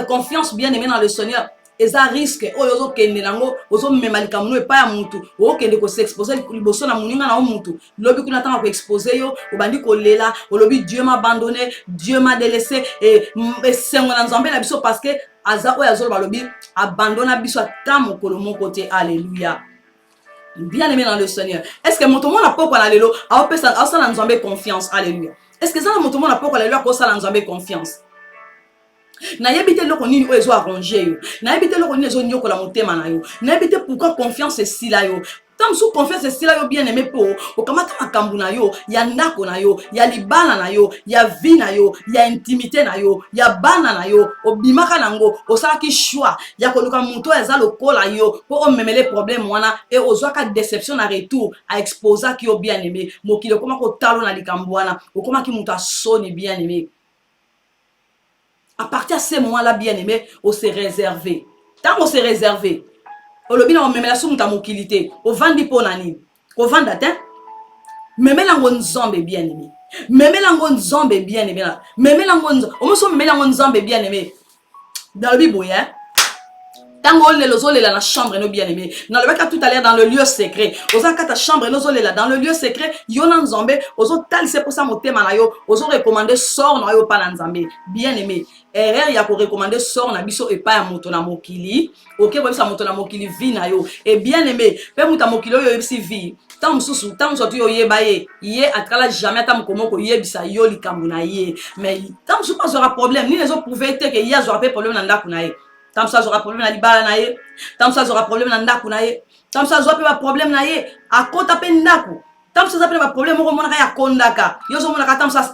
confiance bien aimé dans le Seigneur. Et ça risque oyo kende nango ozo memalika muno epa ya mutu o kende ko s'exposer liboso na muninga na mutu lobi kuna tanga ko exposer yo obandi ko lela olobi Dieu m'a abandonné Dieu m'a délaissé et sengo na nzambe na biso parce que aza oyo azolo balobi abandonna biso ata mokolo moko te alléluia. Bien aimé dans le Seigneur. Est-ce que moto mona poko na lelo a pesa na nzambe confiance alléluia. Est-ce que ça moto mona poko na lelo ko sala nzambe confiance? Nayebi te loko nini oyo arranger yo. Nayebi te loko nini ezo nyokola motema na yo. Nayebi te pourquoi confiance est si là yo. Tant sous confiance est si là yo bien aimé po. Okamata makambu na yo, ya ndako na yo, ya libala na yo, ya vie na yo, ya intimité na yo, ya bana na yo, obimaka nango, osalaki choix. Ya koluka muto eza lokola yo, po omemele problème wana et ozwaka déception na retour a exposa ki yo bien aimé. Mokile koma ko talo na likambu wana, okoma ki muto asoni bien aimé. À partir de ce moment-là, bien aimé, on s'est réservé. Tant qu'on s'est réservé, on le bien on met la somme ta mokilité, on vend des ponani, on vend d'attente, même la zombie bien aimé, même la zombie bien aimé là, même la on me somme la zombie bien aimé. Dans le bible, hein. Tango le lozole la chambre no bien aimé. Dans le cas tout à l'heure dans le lieu secret. Oza kata chambre lozole la dans le lieu secret. Yona nzambe. Ozo tal c'est pour ça motema na yo. Ozo recommander sort na yo pa na nzambe. Bien aimé. Erreur ya ko recommander sort na biso et pas ya moto na mokili. OK ko bisa moto na mokili vi na yo. Et bien aimé. Pe muta mokili yo yebisi vi. Tant mususu tant sotu yo yeba ye. Ye atkala jamais tam komoko yebisa yo likambu na ye. Mais tant mususu pas aura problème. Ni les autres pouvaient te que ya aura pas problème na ndako na ye. Tant ça aura problème na libala na ye, tant ça aura problème na ndaku na ye, tant ça aura problème na ye, a kota pe ndaku, tant ça aura problème mo monaka ya kondaka, yo zo monaka tant ça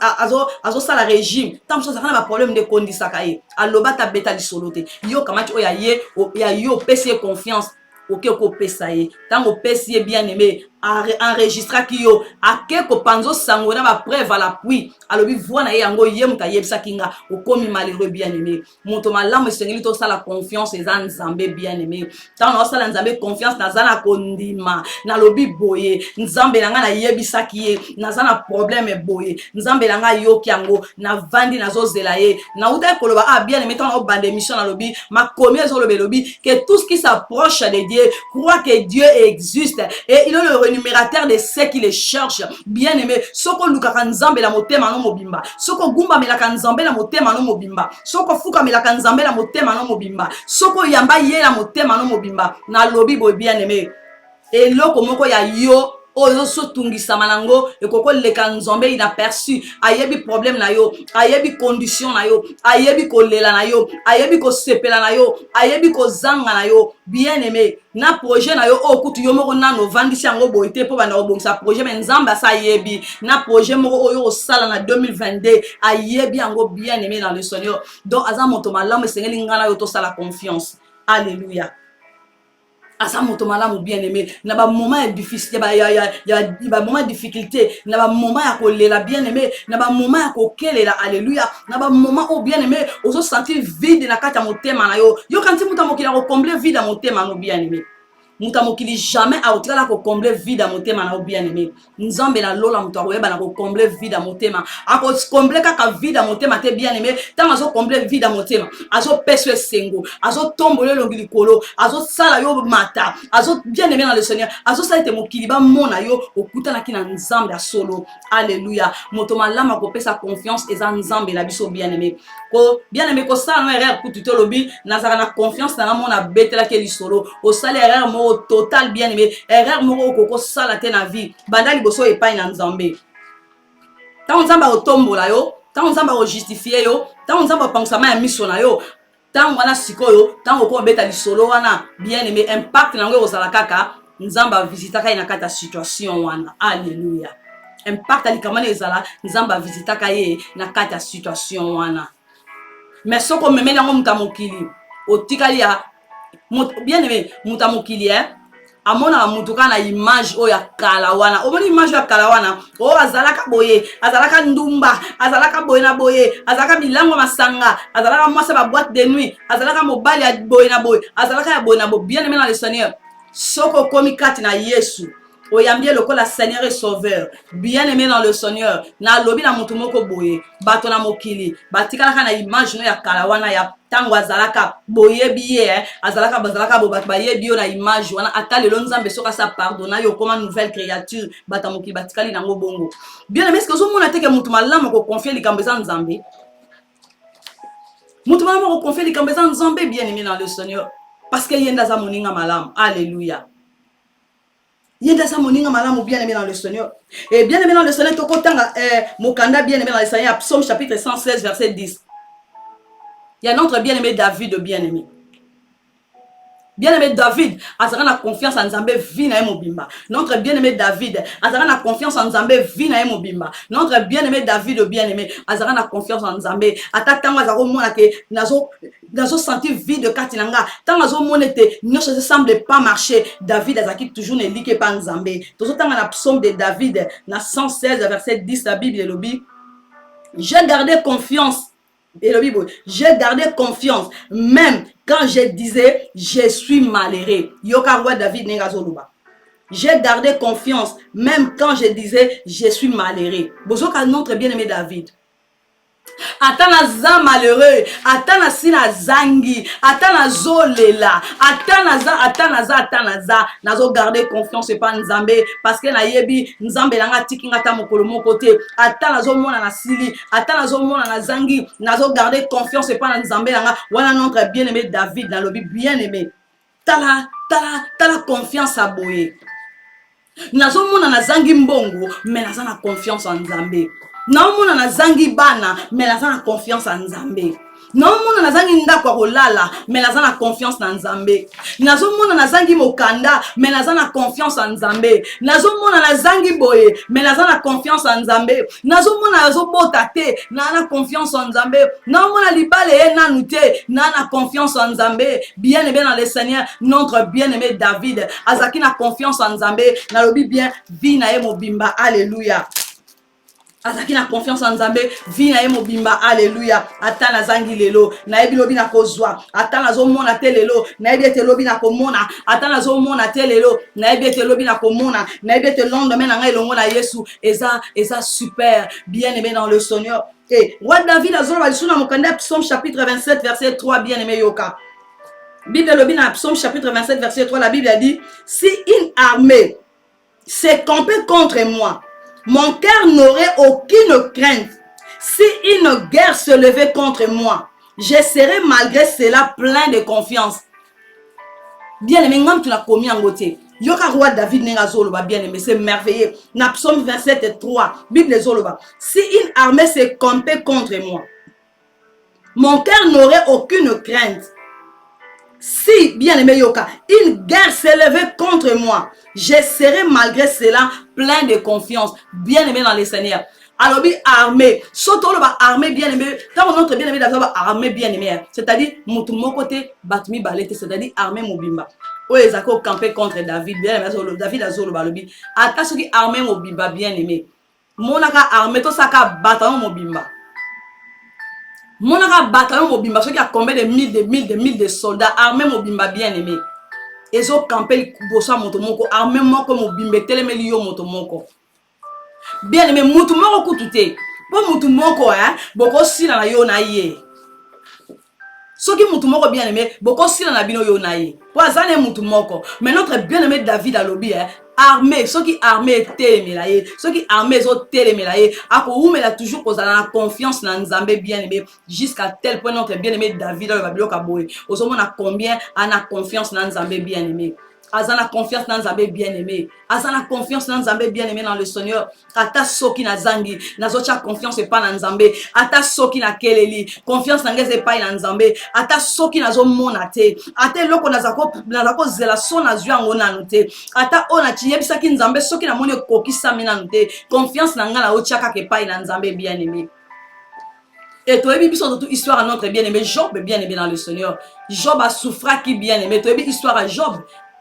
azo sala régime, tant ça aura problème de kondisaka ye, aloba ta beta li solote, yo kamati o ya ye, o ya yo pesi confiance. Ok, ko pesa ye, tant ko pesi bien aimé, enregistra ki yo, ake ko panzo sango na ba preuve à l'appui, alobi voix na ye yango ye muta yebisa kinga, o komi malheureux bien aimé, moto malamu sengeli to sala confiance et nzambe bien aimé, tant na sala nzambe confiance na zana kondima, na lobi boye, nzambe nanga na yebisa ki ye, na zana problème boye, nzambe nanga yo kiango, na vandi na zo zela ye, na uta koloba ah bien aimé, tant na bande mission na lobi, ma komi zo lobi, que tout ce qui s'approche de Dieu croit que Dieu existe et il est le rémunérateur de ceux qui le cherchent. Bien aimé, soko lukaka nzambe la motema no mobimba, soko gumba melaka nzambe la motema no mobimba, soko fuka melaka nzambe la motema no mobimba, soko yamba ye la motema no mobimba, na lobi boy bien aimé. Et loko moko ya yo oyo so tungisa manango ekoko leka nzambe inaperçu ayebi problème na yo, ayebi condition na yo, ayebi ko lela na yo, ayebi ko sepela na yo, ayebi ko zanga na yo. Bien aimé, na projet na yo okutu yo moko na no vandisi yango boite po bana obongisa projet mais nzamba sa yebi na projet moko oyo osala na 2022 ayebi yango bien aimé dans le Seigneur. Donc aza moto malamu sengeli ngana yo to sala confiance. Alléluia. Asa moto malamu bien aimé na ba moment difficile ba moment difficulté na ba moment ya kolela bien aimé na ba moment ya kokelela alléluia na ba moment o bien aimé ozo sentir vide na kata motema na yo yo kanti muta mokila ko combler vide à motema no bien aimé muta mokili jamais a otikala ko combler vide à motema na bien aimé nzambe na lola muta ko yeba na ko combler vide à motema a ko combler kaka vide à motema te bien aimé tant azo combler vide à motema azo peswe sengo azo tomboler longili kolo azo sala yo mata azo bien aimé dans le Seigneur azo sala te mokili ba mona yo okuta na kina nzambe a solo alléluia moto malama ko pesa confiance eza nzambe la biso bien aimé ko sala no erreur kutu to lobi nazara na confiance na mona betela ke li solo o sala erreur mo total bien aimé erreur moko koko sala te na vie bandali boso epai na nzambe tant nzamba otombola yo tant nzamba o justifier yo tant nzamba pangsama ya miso na yo tant wana sikoyo tant ko beta li solo wana bien aimé impact na ngo ozala kaka nzamba visita kai na kata situation wana alléluia impact ali kamane ezala nzamba visita kai na kata situation wana mais soko memeli ngo mutamokili otikali ya bien aimé mutamokili amona mutuka na image o ya kalawana omoni image ya kalawana o azalaka boye azalaka ndumba azalaka boye na boye azalaka milango masanga azalaka mwasa ba boîte de nuit azalaka mobali ya boye na boye azalaka ya boye na boye bien aimé dans le Seigneur soko komi kati na Yesu oyambie lokola Seigneur et Sauveur bien aimé dans le Seigneur na lobi na mutu moko boye bato na mokili batikala na image no ya kalawana ya tango azalaka boyebi ye azalaka bazalaka bo bato bayebi yo na image wana ata lelo nzambe soka sa pardonna yo comme nouvelle créature bata mokili batikali nango bongo bien aimé est-ce que zo mona teke mutu malamu ko confier likambo za nzambe mutu malamu ko confier likambo za nzambe bien aimé dans le Seigneur parce que yenda za moninga malamu alléluia yenda sa moninga malamu bien aimé dans le Seigneur et bien aimé dans le Seigneur toko tanga mokanda bien aimé dans le Seigneur Psaume chapitre 116 verset 10 Il y a notre bien-aimé David, bien-aimé. Bien-aimé David, Azara a confiance en Nzambe, vina mobimba. Notre bien-aimé David, Azara a confiance en Nzambe, vina mobimba. Notre bien-aimé David, bien-aimé, Azara a confiance en Nzambe. Attends, Azaro mona ke nazo senti vide katinanga. Tant nazo monete, ne se semble pas marcher. David azaki toujours ne like pas Nzambe. Toujours tant la psaume de David, na 116 verset 10 la Bible le dit. J'ai gardé confiance. Et le Bible, j'ai gardé confiance, même quand je disais, je suis malheureux. Yoka roi David Negazoluba. J'ai gardé confiance, même quand je disais, je suis malheureux. Bozoka notre bien-aimé David. Atana za malheureux, atana sina zangi, atana zolela, atana za, nazo garder confiance pas Nzambe parce que na yebi Nzambe langa tikinga ta mokolo mokote, atana zo mona na sili, atana zo mona na zangi, nazo garder confiance pas Nzambe langa, wana notre bien-aimé David dans le bien-aimé. Tala confiance à boye. Nazo mona na zangi mbongo, mais nazo na confiance en Nzambe. Naomona na zangi bana, mais naza na confiance en Nzambe. Naomona na zangi ndako ya kolala, mais naza na confiance na Nzambe. Nazomona na zangi mokanda, mais naza na confiance en Nzambe. Nazomona na zangi boye, mais naza na confiance en Nzambe. Nazomona nazobota te, na confiance en Nzambe. Naomona libale e nanu te, na confiance en Nzambe. Bien-aimé dans le Seigneur, notre bien-aimé David, azaki na confiance en Nzambe, na lobi bien, vi na ye mobimba, alléluia. Azaki na confiance en Nzambe, vi na ye mobimba, alléluia. Ata na zangi lelo, na yebi lobi na kozwa. Ata na zo mona te lelo, na yebi ete lobi na komona. Ata na zo mona te lelo, na yebi ete lobi na komona. Na yebi ete lendemain na ngai longo na Yesu. Eza super, bien aimé dans le Seigneur. Et roi David a zolo balisuna mokanda Psaume chapitre 27 verset 3, bien aimé yoka. Bible lobi na Psaume chapitre 27 verset 3, la Bible a dit, si une armée s'est campée contre moi, mon cœur n'aurait aucune crainte. Si une guerre se levait contre moi, je serais malgré cela plein de confiance. Bien aimé, tu l'as commis en côté. Yoka roi David nenga zoloba, bien aimé, c'est merveilleux. Na Psaume 27 et 3, Bible zoloba. Si une armée s'est campée contre moi, mon cœur n'aurait aucune crainte. Si, bien aimé Yoka, une guerre s'est levée contre moi, je serai malgré cela plein de confiance. Bien aimé dans les Seigneurs. Alors, armée. Surtout, armée bien aimé. Quand notre bien aimé d'abord, armée bien aimé. C'est-à-dire, mon côté, batmi balete, c'est-à-dire armée mobimba. Où les accords campés contre David, bien aimé, David Azolo Balobi. Atta ce qui armée mobimba, bien aimé. Monaka armée, tout ça, bataillon mobimba. Monaka bataillon mobimba, ceux qui a combien de mille de soldats armés mobimba bien aimé. Ils ont campé bossa motomoko, armé moko mobimbe, telemeli yo motomoko. Bien aimé, moutumoko koutouté. Pour moutumoko, hein, boko si na yo na ye. Ceux qui moutumoko bien aimé, boko si na bino yo na ye. Pour azane moutumoko. Mais notre bien aimé David a lobby, hein. Armé, ceux qui armés télémélaye, ceux qui armés sont télémélaye, ako oumela toujours qu'on a la confiance dans Nzambe bien aimé, jusqu'à tel point notre bien aimé David dans le Babylone Kaboé. Au moins on a combien on a confiance dans Nzambe bien aimé. Azana confiance dans Nzambe bien aimé. Azana confiance dans Nzambe bien aimé dans le Seigneur. Ata soki na zangi, nazocha confiance et pas dans Nzambe. Ata soki na keleli, confiance n'angeze pas dans Nzambe. Ata soki nazo monate. Ata loko nazako zela so na zwango nanote. Ata ona chiyebisa ki Nzambe soki na mone kokisa mina note. Confiance n'anga na ochaka ke pas dans Nzambe bien aimé. Et toi, biso toute histoire à notre bien aimé Job bien aimé dans le Seigneur. Job a souffert qui bien aimé. Toi, histoire à Job.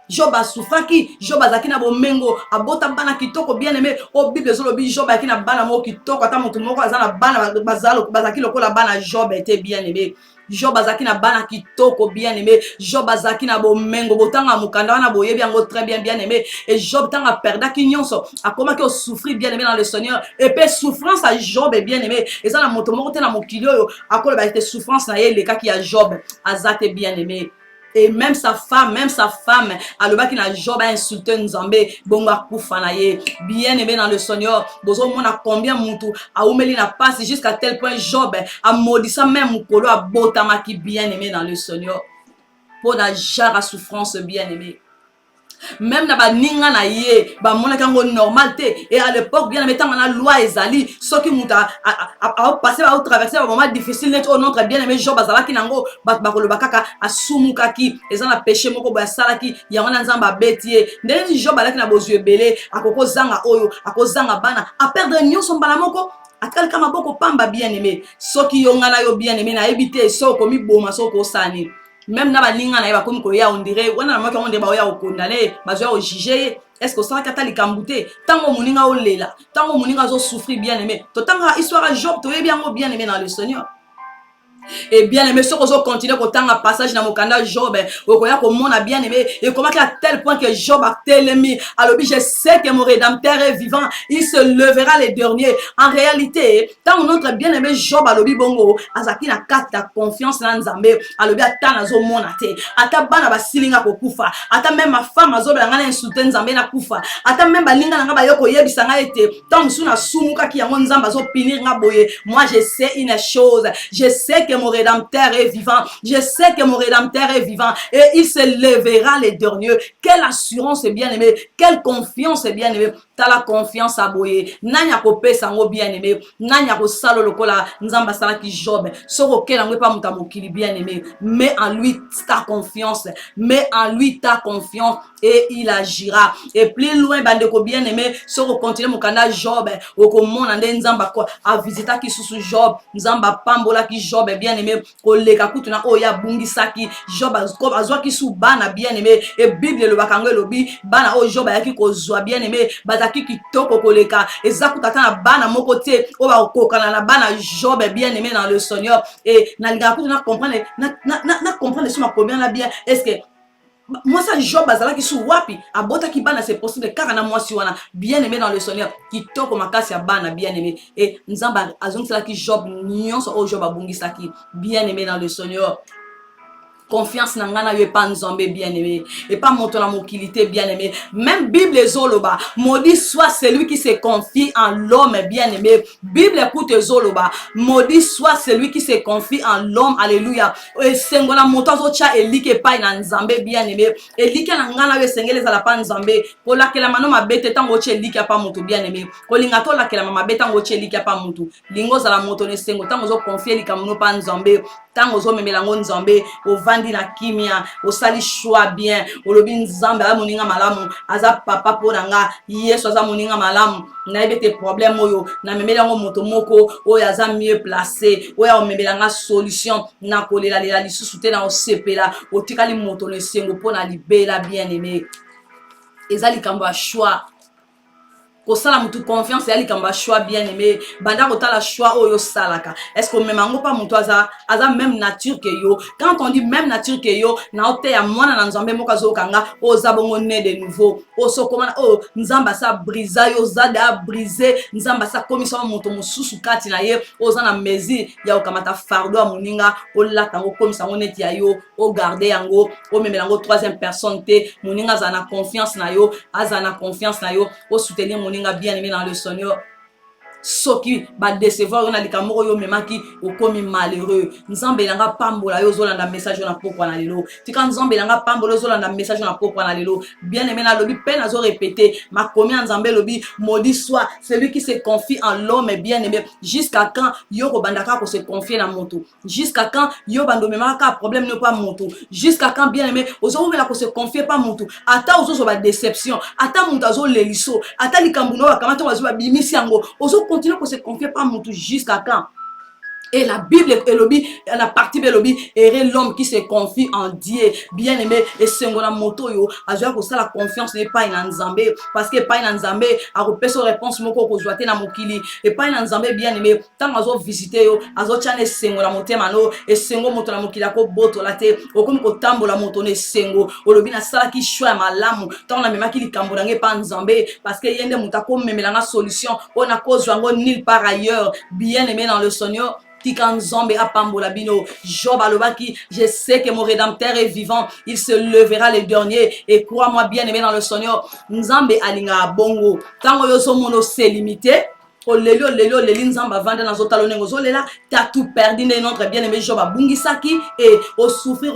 Job a souffert qui Job a zakina bomengo abota bana kitoko bien aimé au Bible zolobi Job akina bana mo kitoko ata mutu moko azana bana bazalo bazaki lokola bana Job était bien aimé. Job a zakina bana kitoko bien aimé. Job a zakina bomengo botanga mukanda wana boyebi yango très bien aimé. Et Job tanga perda ki nyonso akoma ki souffrir bien aimé dans le Seigneur. Et puis souffrance à Job est bien aimé. Et ça na moto moko te na mokilio akola ba te souffrance na ye le ka ki a Job azate bien aimé. Et même sa femme, alors qui n'a Job a insulté Nzambe, bonga koufanaye, bien aimé dans le Seigneur, bozo mona combien moutou, a oumeli na passe jusqu'à tel point Job a maudit ça même moukolo a botama qui bien aimé dans le Seigneur, pour la jarre à souffrance bien aimé. même na ba ninga na ye ba mona kango normal te. Et à l'époque bien mettant na loi ezali ceux qui muta a passer à traverser un moment difficile net au notre bien aimé Job azalaki nango ba ko loba kaka asumukaki ezana péché moko ba salaki yango na nzamba betie ndeni Job alaki na bozue belé akoko zanga oyo akozanga bana a perdre nyonso mbala moko akalika maboko pamba bien aimé soki yo ngana yo bien aimé na ebité soko mi boma soko sani. Même na baninga na ye bakomi koya on dirait wana na moka on dirait ba oya okondane bazoya o juger. Est-ce que ça kata likambute tango moninga o lela tango moninga zo souffrir bien aimé to tanga histoire à Job to bien aimé dans le Seigneur. Et bien aimé, ceux qui continuent à temps passage dans mon canal Job, comment a bien aimé, et comment à tel point que Job a télémi. Alors, je sais que mon rédempteur est vivant, il se levera les derniers. En réalité, tant notre bien aimé Job a lobi bongo, azaki na carte ta confiance dans Nzambe, a lobi ata na zo monate, ata bana ba silinga ko kufa, ata même ma femme azo ba ngana insulter Nzambe na kufa, ata même ba linga nga ba yoko yebisa nga ete, tant musuna sumuka ki yango Nzamba zo pinir nga boye. Moi je sais une chose, je sais que mon rédempteur est vivant. Je sais que mon rédempteur est vivant et il se lèvera les derniers. Quelle assurance est bien aimé, quelle confiance est bien aimé. T'as la confiance à boyer. Nanya ko pesa ngo bien aimé. Nanya ko salo lokola nzamba sala ki Job. Soko kela ngo pa muta mokili bien aimé. Mets en lui ta confiance. Mets en lui ta confiance et il agira. Et plus loin bande ko bien aimé. Soko continue mon canal Job. Oko mona nde nzamba ko a visita ki susu Job. Nzamba pambola ki Job bien aimé. Koleka kutuna oya bungi saki Job azwa ki su bana bien aimé. Et Bible le bakango lobi bana o Job ayaki ko zwa bien aimé. Bazaki kitoko koleka ezakuta na bana moko te o ba kokana na bana Job bien aimé dans le Seigneur. Et na linga kutuna comprendre na comprendre sur ma combien la bien. Est-ce que moi ça Job azalaki su wapi abota ki bana c'est possible car na moi si wana bien aimé dans le Seigneur kitoko makasi ya bana bien aimé. Et nzamba azongisa ki Job nyonso o Job abungisa ki bien aimé dans le Seigneur. Confiance n'angana yo pas nzambe bien aimé et pas monter la mokilité bien aimé. Même Bible zoloba maudit soit celui qui se confie en l'homme bien aimé. Bible écoute zoloba maudit soit celui qui se confie en l'homme. Alléluia. Et sengona moto cha elike pa na nzambe bien aimé. Elike n'angana yo sengele za la pa nzambe ko la ke la mano mabete tango che elike pa moto bien aimé. Ko linga to la ke la mama beta tango che elike pa moto. Lingo za la moto ne sengo tango zo confier likamuno pa nzambe. Tango zo memela ngo nzambe o na kimia osali choix bien olobi nzambe a moninga malamu aza papa ponanga yesu aza moninga malamu na ebete problème oyo na memela ngo moto moko oyo aza mieux placé oyo omemela nga solution na kolela lela lisusu te na osepela otikali moto le sengo pona libela bien aimé ezali kambo a choix. Kosala mutu confiance yali kamba choix bien aimé banda kotala choix oyo salaka. Est-ce que même ngo pa mutu aza même nature que yo. Quand on dit même nature que yo na ote ya mwana na nzambe moko azokanga oza bongo né de nouveau oso komana o nzamba sa brisa yo zada briser nzamba sa komisa moto mususu kati na ye oza na mezi ya okamata fardo moninga olata ngo komisa ngo neti ya yo o garder yango o memela ngo troisième personne te moninga za na confiance na yo aza na confiance na yo o soutenir moninga bien aimé dans le Seigneur. Soki ba décevoir na likamoko yo memaki okomi malheureux. Nzambe langa pambola yo zolanda message na pokwa na lelo. Tika nzambe langa pambola yo zolanda message na pokwa na lelo. Bien aimé na lobi peine azo répéter ma komi nzambe lobi maudit soit celui qui se confie en l'homme bien aimé. Jusqu'à quand yo ko bandaka ko se confier na moto? Jusqu'à quand yo bando memaka problème ne pas moto? Jusqu'à quand bien aimé ozo vela ko se confier pas moto? Ata ozo ba déception, ata moto azo leliso, ata likambuno bakamata ozo ba bimisi yango. Ozo continue pour se confier par mon tout jusqu'à quand? Et la Bible est lobby, la partie de lobby, est l'homme qui se confie en Dieu, bien aimé, et c'est mon moto yo, à dire que ça la confiance n'est pas en Nzambe, parce que pas en Nzambe, à repérer son réponse moko ko joite na mokili, et pas en Nzambe bien aimé, tant azo visiter yo, azo chane sengo la moté mano, et sengo moto la mokila ko boto la te, o comme ko tambo la moto ne sengo, o lobby na sala ki choix malamu, tant la mema ki li kamborange pas Nzambe, parce que yende mutako memelanga solution, on a cause jango nil par ailleurs, bien aimé dans le Seigneur. Tikan zombe apambola bino Job alobaki je sais que mon rédempteur est vivant il se levera le dernier et crois-moi bien aimé dans le Seigneur nzambe alinga bongo tango yoso mono se limité oleli nzamba vanda na zotalo nengo zolela t'as tout perdu notre bien-aimé Job abungisaki et au souffrir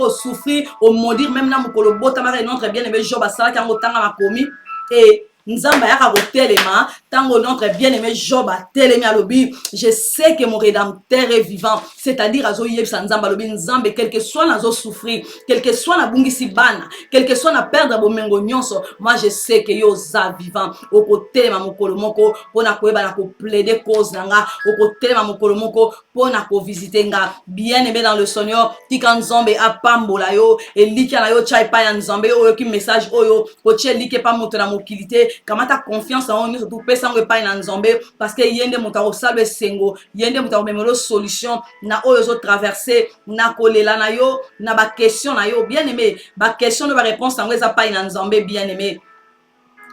au maudire même na mokolo botamaka notre bien-aimé Job asalaki yango tanga makomi et Nzamba yaka kotelema tango notre bien-aimé Job a telemi alobi je sais que mon rédempteur est vivant c'est-à-dire azo yebisa Nzamba alobi Nzambe quel que soit nazo souffrir quel que soit na bungisi bana quel que soit na perdre bomengo nyonso moi je sais que yo za vivant okotelema mokolo moko pona koyeba na ko plaider cause nanga okotelema mokolo moko pona ko visiter nga bien-aimé dans le Seigneur tika Nzambe apambola yo elika na yo chai pa ya Nzambe oyo ki message oyo ko chelike pa moto na mokilité kamata confiance en nous surtout pesa ngo pa na Nzambe parce que yende moto osalbe sengo yende moto memelo solution na oyo zo traverser na kolela na yo na ba question na yo bien-aimé ba question de ba réponse ngo eza pa na Nzambe bien-aimé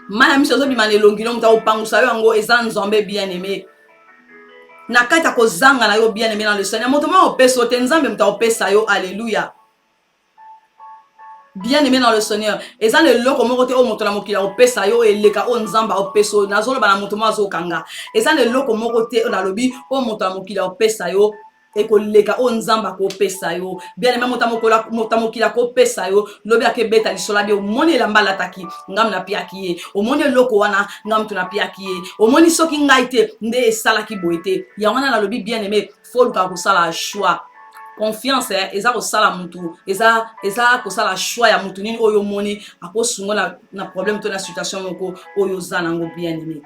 mana miso zo bimane longilo moto opangusa yo ngo eza Nzambe bien-aimé na kata ko zanga na yo bien-aimé dans le Seigneur moto mo opesa te Nzambe moto opesa yo alléluia. Bien-aimé dans le Seigneur, et ça le loko moko te o moto na mokila opesa yo eleka o Nzamba opeso nazolo bana moto mo azo kanga et ça le loko moko te na lobi o moto na mokila opesa yo et ko leka o Nzamba ko pesa yo bien-aimé moto mokila ko pesa yo lobi akebeta lisola bi o moni la mbala taki ngam na piaki ye o moni loko wana ngam tu na piaki ye o moni soki ngaite nde esala ki boite ya wana na lobi bien-aimé faut ka ko sala choix confiance eza ko sala mutu eza ko sala choix ya mutu nini oyo moni ako sungo na problème to na situation moko oyo zanango bien-aimé.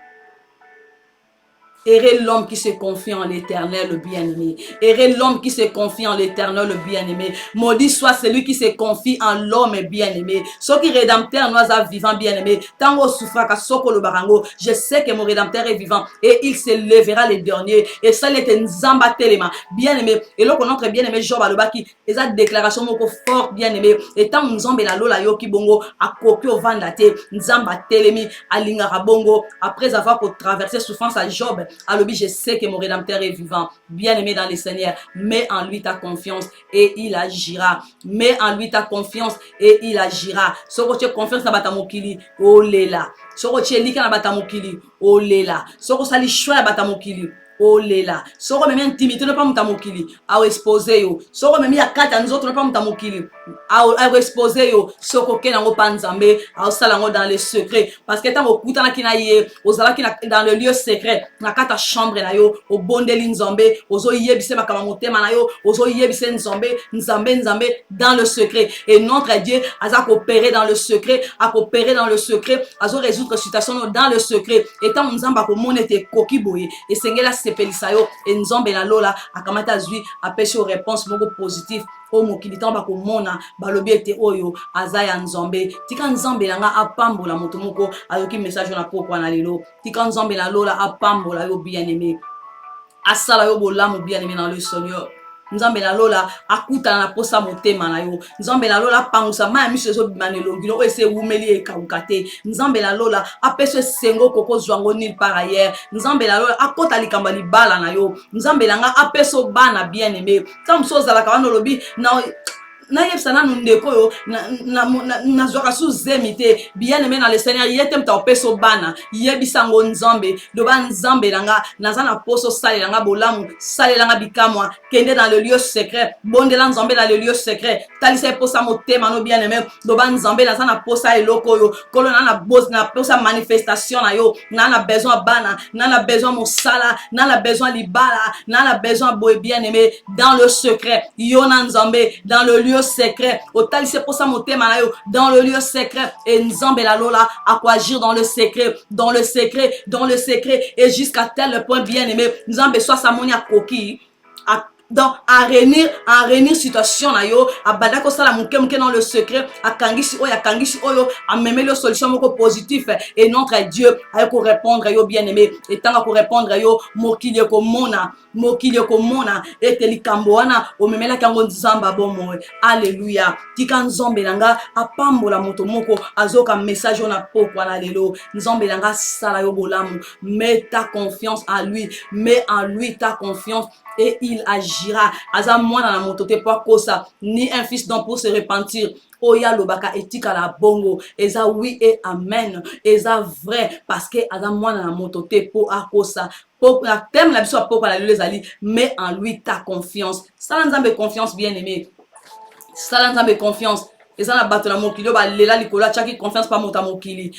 Errez l'homme qui se confie en l'Éternel, le bien-aimé. Errez l'homme qui se confie en l'Éternel, le bien-aimé. Maudit soit celui qui se confie en l'homme bien-aimé. Ce qui rédempteur nous a vivant bien-aimé. Tango soufraka soko le barango. Je sais que mon rédempteur est vivant et il se lèvera les derniers. Et ça l'était Nzamba telema bien-aimé. Et là qu'on entre bien-aimé Job alobaki. Et ça déclaration moko fort bien-aimé. Et tant Nzambe la lola yo ki bongo a kopi au vandate Nzamba telemi alingara bongo après avoir traversé souffrance à Job. Alors je sais que mon rédempteur est vivant. Bien-aimé dans le Seigneur, mets en lui ta confiance et il agira. Mets en lui ta confiance et il agira. Soko tu as confiance na batamokili, oh lela. Soko tu es lika na batamokili, oh lela. Soko sali choix na batamokili. Oh lela, soko memi intimité ne pas mutamokili, a exposer yo. Soko memi akata nzoto ne pas mutamokili, a exposer yo. Soko ke nango panzambe, a salango dans le secret. Parce que tant okuta na kina ye, ozala kina dans le lieu secret, na kata chambre na yo, o bondeli nzambe, ozo yebise makama motema na yo, ozo yebise nzambe dans le secret. Et notre Dieu a coopéré dans le secret, a coopéré dans le secret, a résoudre situation dans le secret. Et tant nzamba ko monete kokiboye, et sengela sepelisa yo et Nzambe la lola akamata zui apeshe réponse moko positif o mokili tamba ko mona balobi ete oyo azaya Nzambe tika Nzambe nga apambola moto moko ayoki message na pokwa na lelo tika Nzambe la lola apambola yo bien-aimé asala yo bolamu bien-aimé dans le Seigneur. Nzambe la lola akuta na posa motema na yo Nzambe la lola pangusa ma miso zo manelongilo ese wumeli e kaukate Nzambe la lola apeso sengo koko zwango nil par ailleurs Nzambe la lola akota likamba libala na yo Nzambe la nga apeso bana bien-aimé tamso za la kawano lobi na yebsana ndeko yo na zwaka suzemite bien-aimé dans le Seigneur yete mta opeso bana yebisango Nzambe doba Nzambe langa nazana poso sale langa bolamu sale langa bikamwa kende dans le lieu secret bondela Nzambe dans le lieu secret talisa posa motema no bien-aimé doba Nzambe nazana posa eloko yo kolo na posa manifestation na yo na besoin bana na besoin mosala na besoin libala na besoin boy bien-aimé dans le secret yona Nzambe dans le lieu secret au talise pour ça motema na yo dans le lieu secret et Nzambe la lola à quoi agir dans le secret et jusqu'à tel point bien-aimé Nzambe soit sa monia koki donc à réunir situation na yo abada ko sala muke dans le secret akangisi oyo a même le solution moko positif et notre Dieu a ko répondre yo bien-aimé et tant ko répondre yo mokili ko mona et telikambo wana o memela kango Nzamba bomo alléluia tika Nzambe langa apambola moto moko azoka message na pokwa na lelo Nzambe langa sala yo bolamu mets ta confiance en lui ta confiance et il agit agira aza mwana na moto te po kosa ni un fils d'homme pour se repentir. Oya lobaka etika la bongo eza oui et amen eza vrai parce que aza mwana na moto te po akosa po la thème la biso poko la lelo ezali mets en lui ta confiance. Sala nzambe confiance bien aimé, sala nzambe confiance. Eza na bato na mokili ba lela likolo achaki confiance pa mota mokili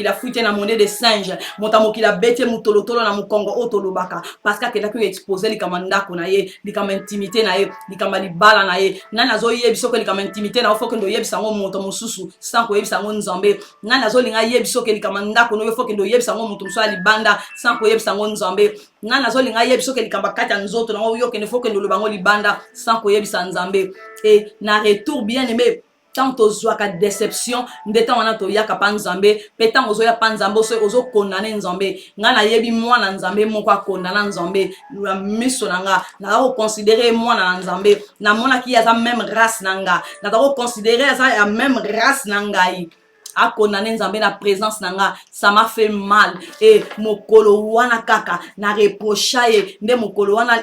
afuite na monde de singe mota mokili abete mutolotolo na mukongo otolobaka parce que akela ki exposer likama ndako na ye likama intimité na ye likama libala na ye nani azo yebisa ko likama intimité na ofo ke ndo yebisa ngo moto mosusu sans ko yebisa ngo nzambe nani azo linga yebisa ke likama ndako no ofo ke ndo yebisa ngo moto mosusu libanda sans ko yebisa ngo nzambe nani azo linga yebisa ke likamba kati ya nzoto na yo ke ne fo ke ndo lobango libanda sans ko yebisa nzambe. Et na retour bien aimé tant ozwaka déception ndeta wana toyaka pa nzambe pe tant ozoya pa nzambe ozo condamner nzambe nga na yebi mwana nzambe moko akondana nzambe na miso na nga na ko considérer mwana nzambe na mona ki aza même race na nga na ko considérer aza ya même race na ngai a condamné nzambe na présence nanga ça m'a fait mal et mokolo wana kaka na reprocha ye nde mokolo wana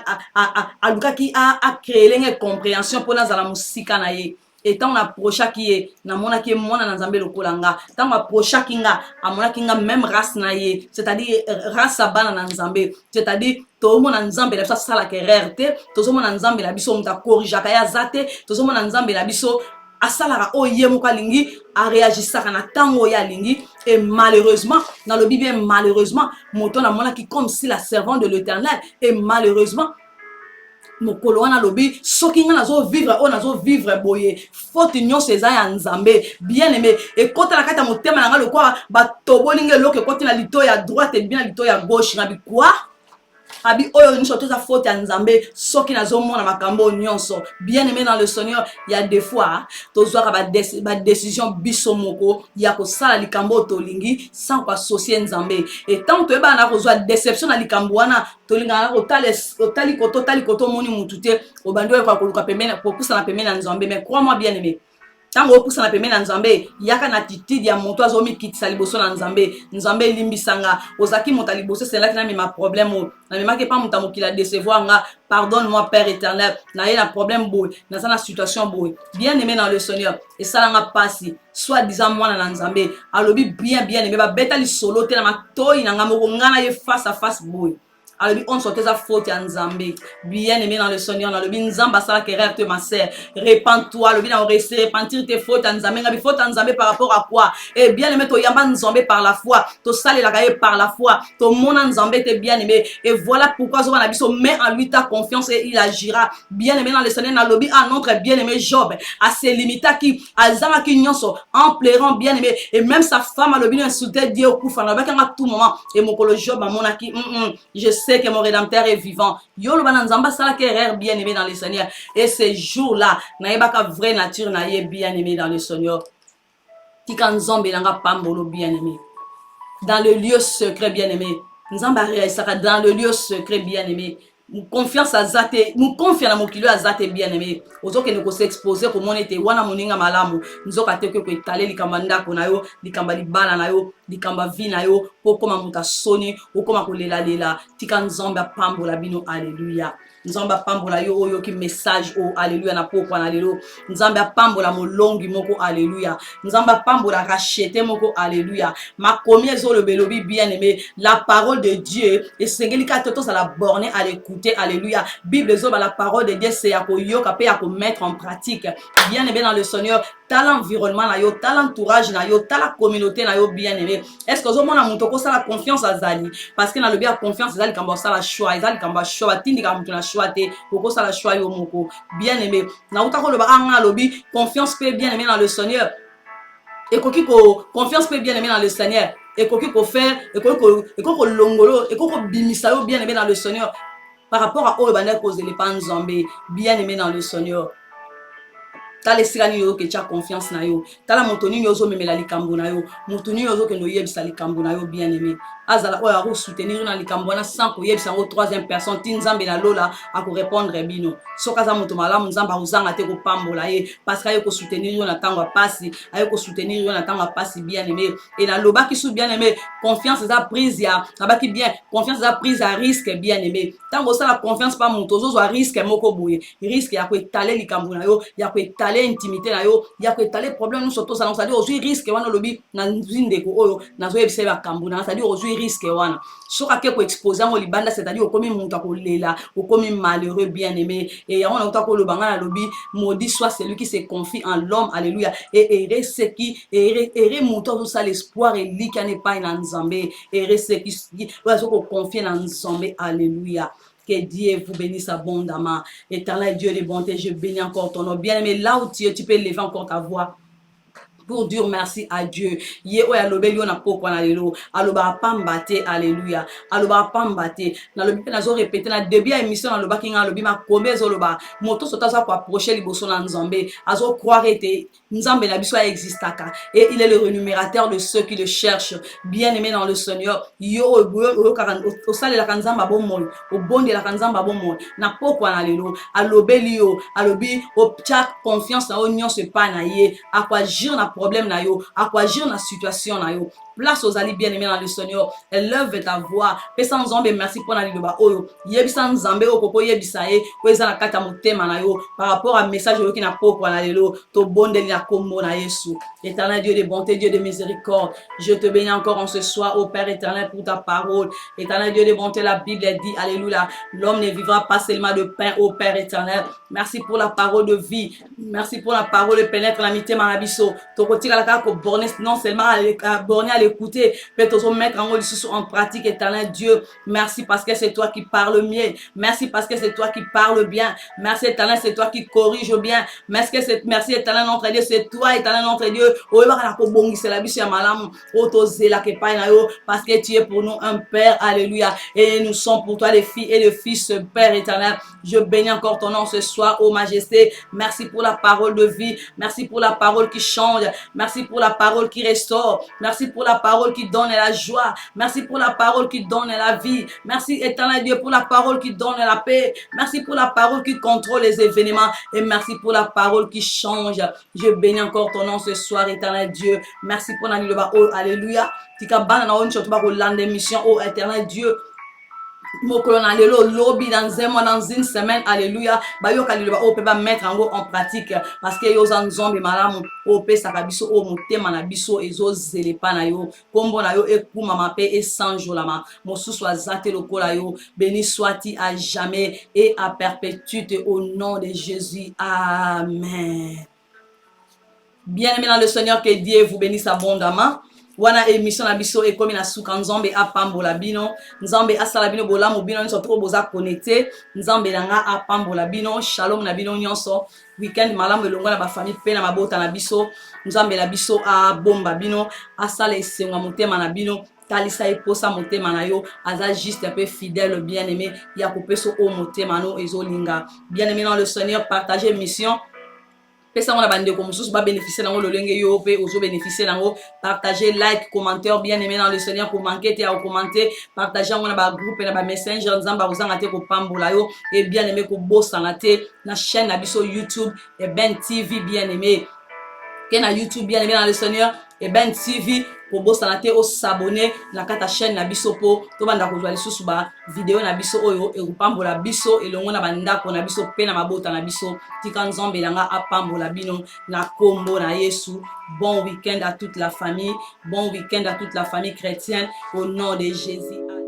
aluka ki a créer une compréhension pour nazala musika na ye. Et tant on approcha qui est na mona qui est mona na nzambe lokolanga tant on approcha kinga amona kinga même race na ye c'est-à-dire race bana na nzambe c'est-à-dire to mona nzambe la biso sala kerere te to mona nzambe la biso mta corrija kaya zate to mona nzambe la biso asalara oye moko alingi a réagissaka na tango ya lingi. Et malheureusement dans le Bible malheureusement moto na mona qui comme si la servante de l'Éternel et malheureusement mokolo wana lobi soki nga nazo vivre boye faute nyonso eza ya nzambe bien aimé ekota na kati ya motema na nga lokwa batobolinga eloko ekoti na lito ya droite et bien na lito ya gauche na bikwa abi oyo nyonso toza faute ya nzambe soki nazomona makambo nyonso bien aimé dans le Seigneur. Il y a des fois tozwaka ba décision biso moko ya kosala likambo tolingi sans ko associer nzambe et tant toyeba na kozwa déception na likambo wana tolinga na otali koto moni mutu te obandi oyo kwa koluka pembeni pokusa na pembeni na nzambe. Mais crois-moi bien aimé tango okusa na pembeni na nzambe yaka na attitude ya moto azomi kitisa liboso na nzambe limbisanga ozaki moto liboso selaki na mema problème na memaki pa moto mokila décevoir nga pardonne-moi Père éternel na ye na problème boy na sana situation boy bien aimé dans le Seigneur et salanga pasi soit disant mwana na nzambe alobi bien aimé ba betali solo te na matoi na ngamo ngana ye face à face boy alors on sortait sa faute à nzambe bien aimé dans le Seigneur dans le bin nzamba sala kerere te ma sœur repens-toi le bin na repentir tes fautes à nzambe ngabi faute à nzambe par rapport à quoi et bien aimé to yamba nzambe par la foi to sale la gaye par la foi to mona nzambe te bien aimé et voilà pourquoi zo na biso mets en lui ta confiance et il agira bien aimé dans le Seigneur na lobi à notre bien aimé Job à se limiter qui azama ki nyonso en pleurant bien aimé et même sa femme a lobi insulté Dieu au kufa na bakanga tout moment et mokolo Job a mona ki je sais que mon rédempteur est vivant. Yolo bananzamba sala kerere bien aimé dans le Seigneur. Et ces jours-là, naïbaka vraie nature naïe bien aimé dans le Seigneur. Tika nzambe nanga pambolo bien aimé. Dans le lieu secret bien aimé. Nzamba réalisera dans le lieu secret bien aimé. Nous confiance à Zate, nous confions à mon kilo à Zate bien aimé. Ozo que nous s'exposer comme on était wana moninga malamu. Nous avons été que étaler likambanda konayo, likambali bala nayo, likamba vi nayo, pour comment muta soni, ou comment kolela lela. Tika nzamba pambola bino alléluia. Nzamba pambola yo oyo ki message o alléluia na poko na lelo. Nzamba pambola molongi moko alléluia. Nzamba pambola rachete moko alléluia. Ma combien zo le belobi bien aimé. La parole de Dieu et sengelika toto ça la borner à l'écouter alléluia. Bible zo la parole de Dieu c'est à ko yoka pe à ko mettre en pratique. Bien aimé dans le Seigneur, tal environnement na yo, tal entourage na yo, tal communauté na yo bien aimé. Est-ce que zo mona mutoko ça la confiance à Zali parce que na le bien confiance Zali kamba ça la choix, Zali kamba choix tindi kamba na choix te, poko ça la choix yo moko bien aimé. Na utako le ba anga lobi confiance pe bien aimé dans le Seigneur. Et ko confiance pe bien aimé dans le Seigneur. Et ko faire et ko longolo et ko bimisa yo bien aimé dans le Seigneur. Par rapport à Obanel cause les pan zambé bien aimé dans le Seigneur. Tala esirani yo ke cha confiance na yo. Tala motoni yo zo memela likambo na yo. Motoni yo zo ke no yebisa likambo na yo bien aimé. azala oyo ako soutenir na likambo wana sans koyebisa yango troisième personne ti nzambe na lola akorépondre bino soki aza moto malamu nzambe akozanga te kopambola ye parce que aye kosoutenir yo na ntango ya pasi aye kosoutenir yo na ntango ya pasi bien aimé et nalobaki su bien aimé confiance eza prise ya nabaki bien confiance eza prise ya risque bien aimé ntango osala confiance pa moto ozozwa risque moko boye risque ya koetale likambo na yo ya koetale intimité na yo ya koetale problème nyonso tozala c'est-à-dire ozwi risque wana olobi na nzwi ndeko oyo nazoyebisa ye bakambo na c'est-à-dire ozwi risque wana soki ake koexpose yango libanda c'est-à-dire okomi moto akolela okomi malheureux bien aimé et yango nauta koloba nga nalobi maudit soit celui qui se confie en l'homme alléluia et ere seki ere moto azosala l'espoir elikani epai na nzambe ere seki oyo azokoconfie na nzambe alléluia. Que Dieu vous bénisse abondamment. Éternel Dieu de bonté, je bénis encore ton nom. Bien-aimé, là où tu es, tu peux lever encore ta voix pour dire merci à Dieu. Ye oya lobe yo na poko na lelo. Aloba pambate, alléluia. Aloba pambate. Na lobi pe nazo répéter na début à émission na loba kinga lobi ma kombe zo loba. Moto sota za ko approcher liboso na nzambe. Azo croire te nzambe na biso existaka. Et il est le rémunérateur de ceux qui le cherchent. Bien aimé dans le Seigneur. Yo o sale la kanzamba bomol. O bonde la kanzamba bomol. Na poko na lelo. Alobe liyo. Alobi o tcha confiance na onyon se pa na ye. Akwa jir na problème na yo, à quoi agir dans la situation na yo. Place aux alliés bien-aimés dans le Seigneur. Élève ta voix. Pesa nzambe merci pour na liloba oyo. Yebisa nzambe okoko yebisa ye. Kweza na kata motema na yo. Par rapport à message yo ki na poko na lelo. To bondeli na kombo na Yesu. Éternel Dieu de bonté, Dieu de miséricorde. Je te bénis encore en ce soir, ô Père éternel, pour ta parole. Éternel Dieu de bonté, la Bible dit, alléluia. L'homme ne vivra pas seulement de pain, ô Père éternel. Merci pour la parole de vie. Merci pour la parole de pénètre l'amitié manabiso. Tokotira la kaka ko borner non seulement à borner à l'écouter, mais toujours mettre en pratique, éternel Dieu. Merci parce que c'est toi qui parles mieux. Merci parce que c'est toi qui parles bien. Merci éternel, c'est toi qui corrige bien. Merci éternel notre Dieu, c'est toi éternel notre Dieu. Parce que tu es pour nous un Père, alléluia. Et nous sommes pour toi les filles et les fils, Père éternel. Je bénis encore ton nom ce soir, ô majesté. Merci pour la parole de vie. Merci pour la parole qui change. Merci pour la parole qui restaure. Merci pour la parole qui donne la joie. Merci pour la parole qui donne la vie. Merci éternel Dieu pour la parole qui donne la paix. Merci pour la parole qui contrôle les événements. Et merci pour la parole qui change. Je bénis encore ton nom ce soir, éternel Dieu. Merci pour la nuit. Oh, alléluia. Tika bana na on chotuba ko lande mission. Oh, éternel Dieu. Mokolona lelo lobby dans un mois, dans une semaine, alléluia. Bayo kaliloba o pe ba mettre en pratique parce que yo zan zombi malamu o pe sakabiso o motema na biso ezo zele pa na yo kombo na yo ekuma mape et sans jolama mosu soit zate lokola yo béni soit-il à jamais et à perpétuité au nom de Jésus, amen. Bien-aimé dans le Seigneur, que Dieu vous bénisse abondamment. Wana émission na biso e komi na suka nzambe apambola bino nzambe asala bino bolamu bino nso to boza connecté nzambe nanga apambola bino shalom na bino nyonso weekend malamu elongo na ba famille pe na mabota na biso nzambe la biso a bomba bino asala esenga motema na bino talisa eposa motema na yo aza juste un peu fidèle bien aimé ya kopeso o motema no ezolinga bien aimé dans le Seigneur, partager mission. Pesa on a bandé comme sous ba bénéficier dans le lenge yo pe ozo bénéficier dans partager like commentaire bien aimé dans le Seigneur pour manquer te à commenter partager on a ba groupe na ba messenger nzamba ozanga te ko pambola yo et bien aimé ko bossa na te na chaîne na biso YouTube et Ben TV bien aimé que na YouTube bien aimé dans le Seigneur et Ben TV pour bossa na te o s'abonner na kata chaîne na biso po to banda ko jwali susu ba vidéo na biso oyo e kupambola biso elongo na banda ko na biso pe na mabota na biso tika nzambe langa apambola bino na kombo na Yesu. Bon week-end à toute la famille, bon week-end à toute la famille chrétienne au nom de Jésus.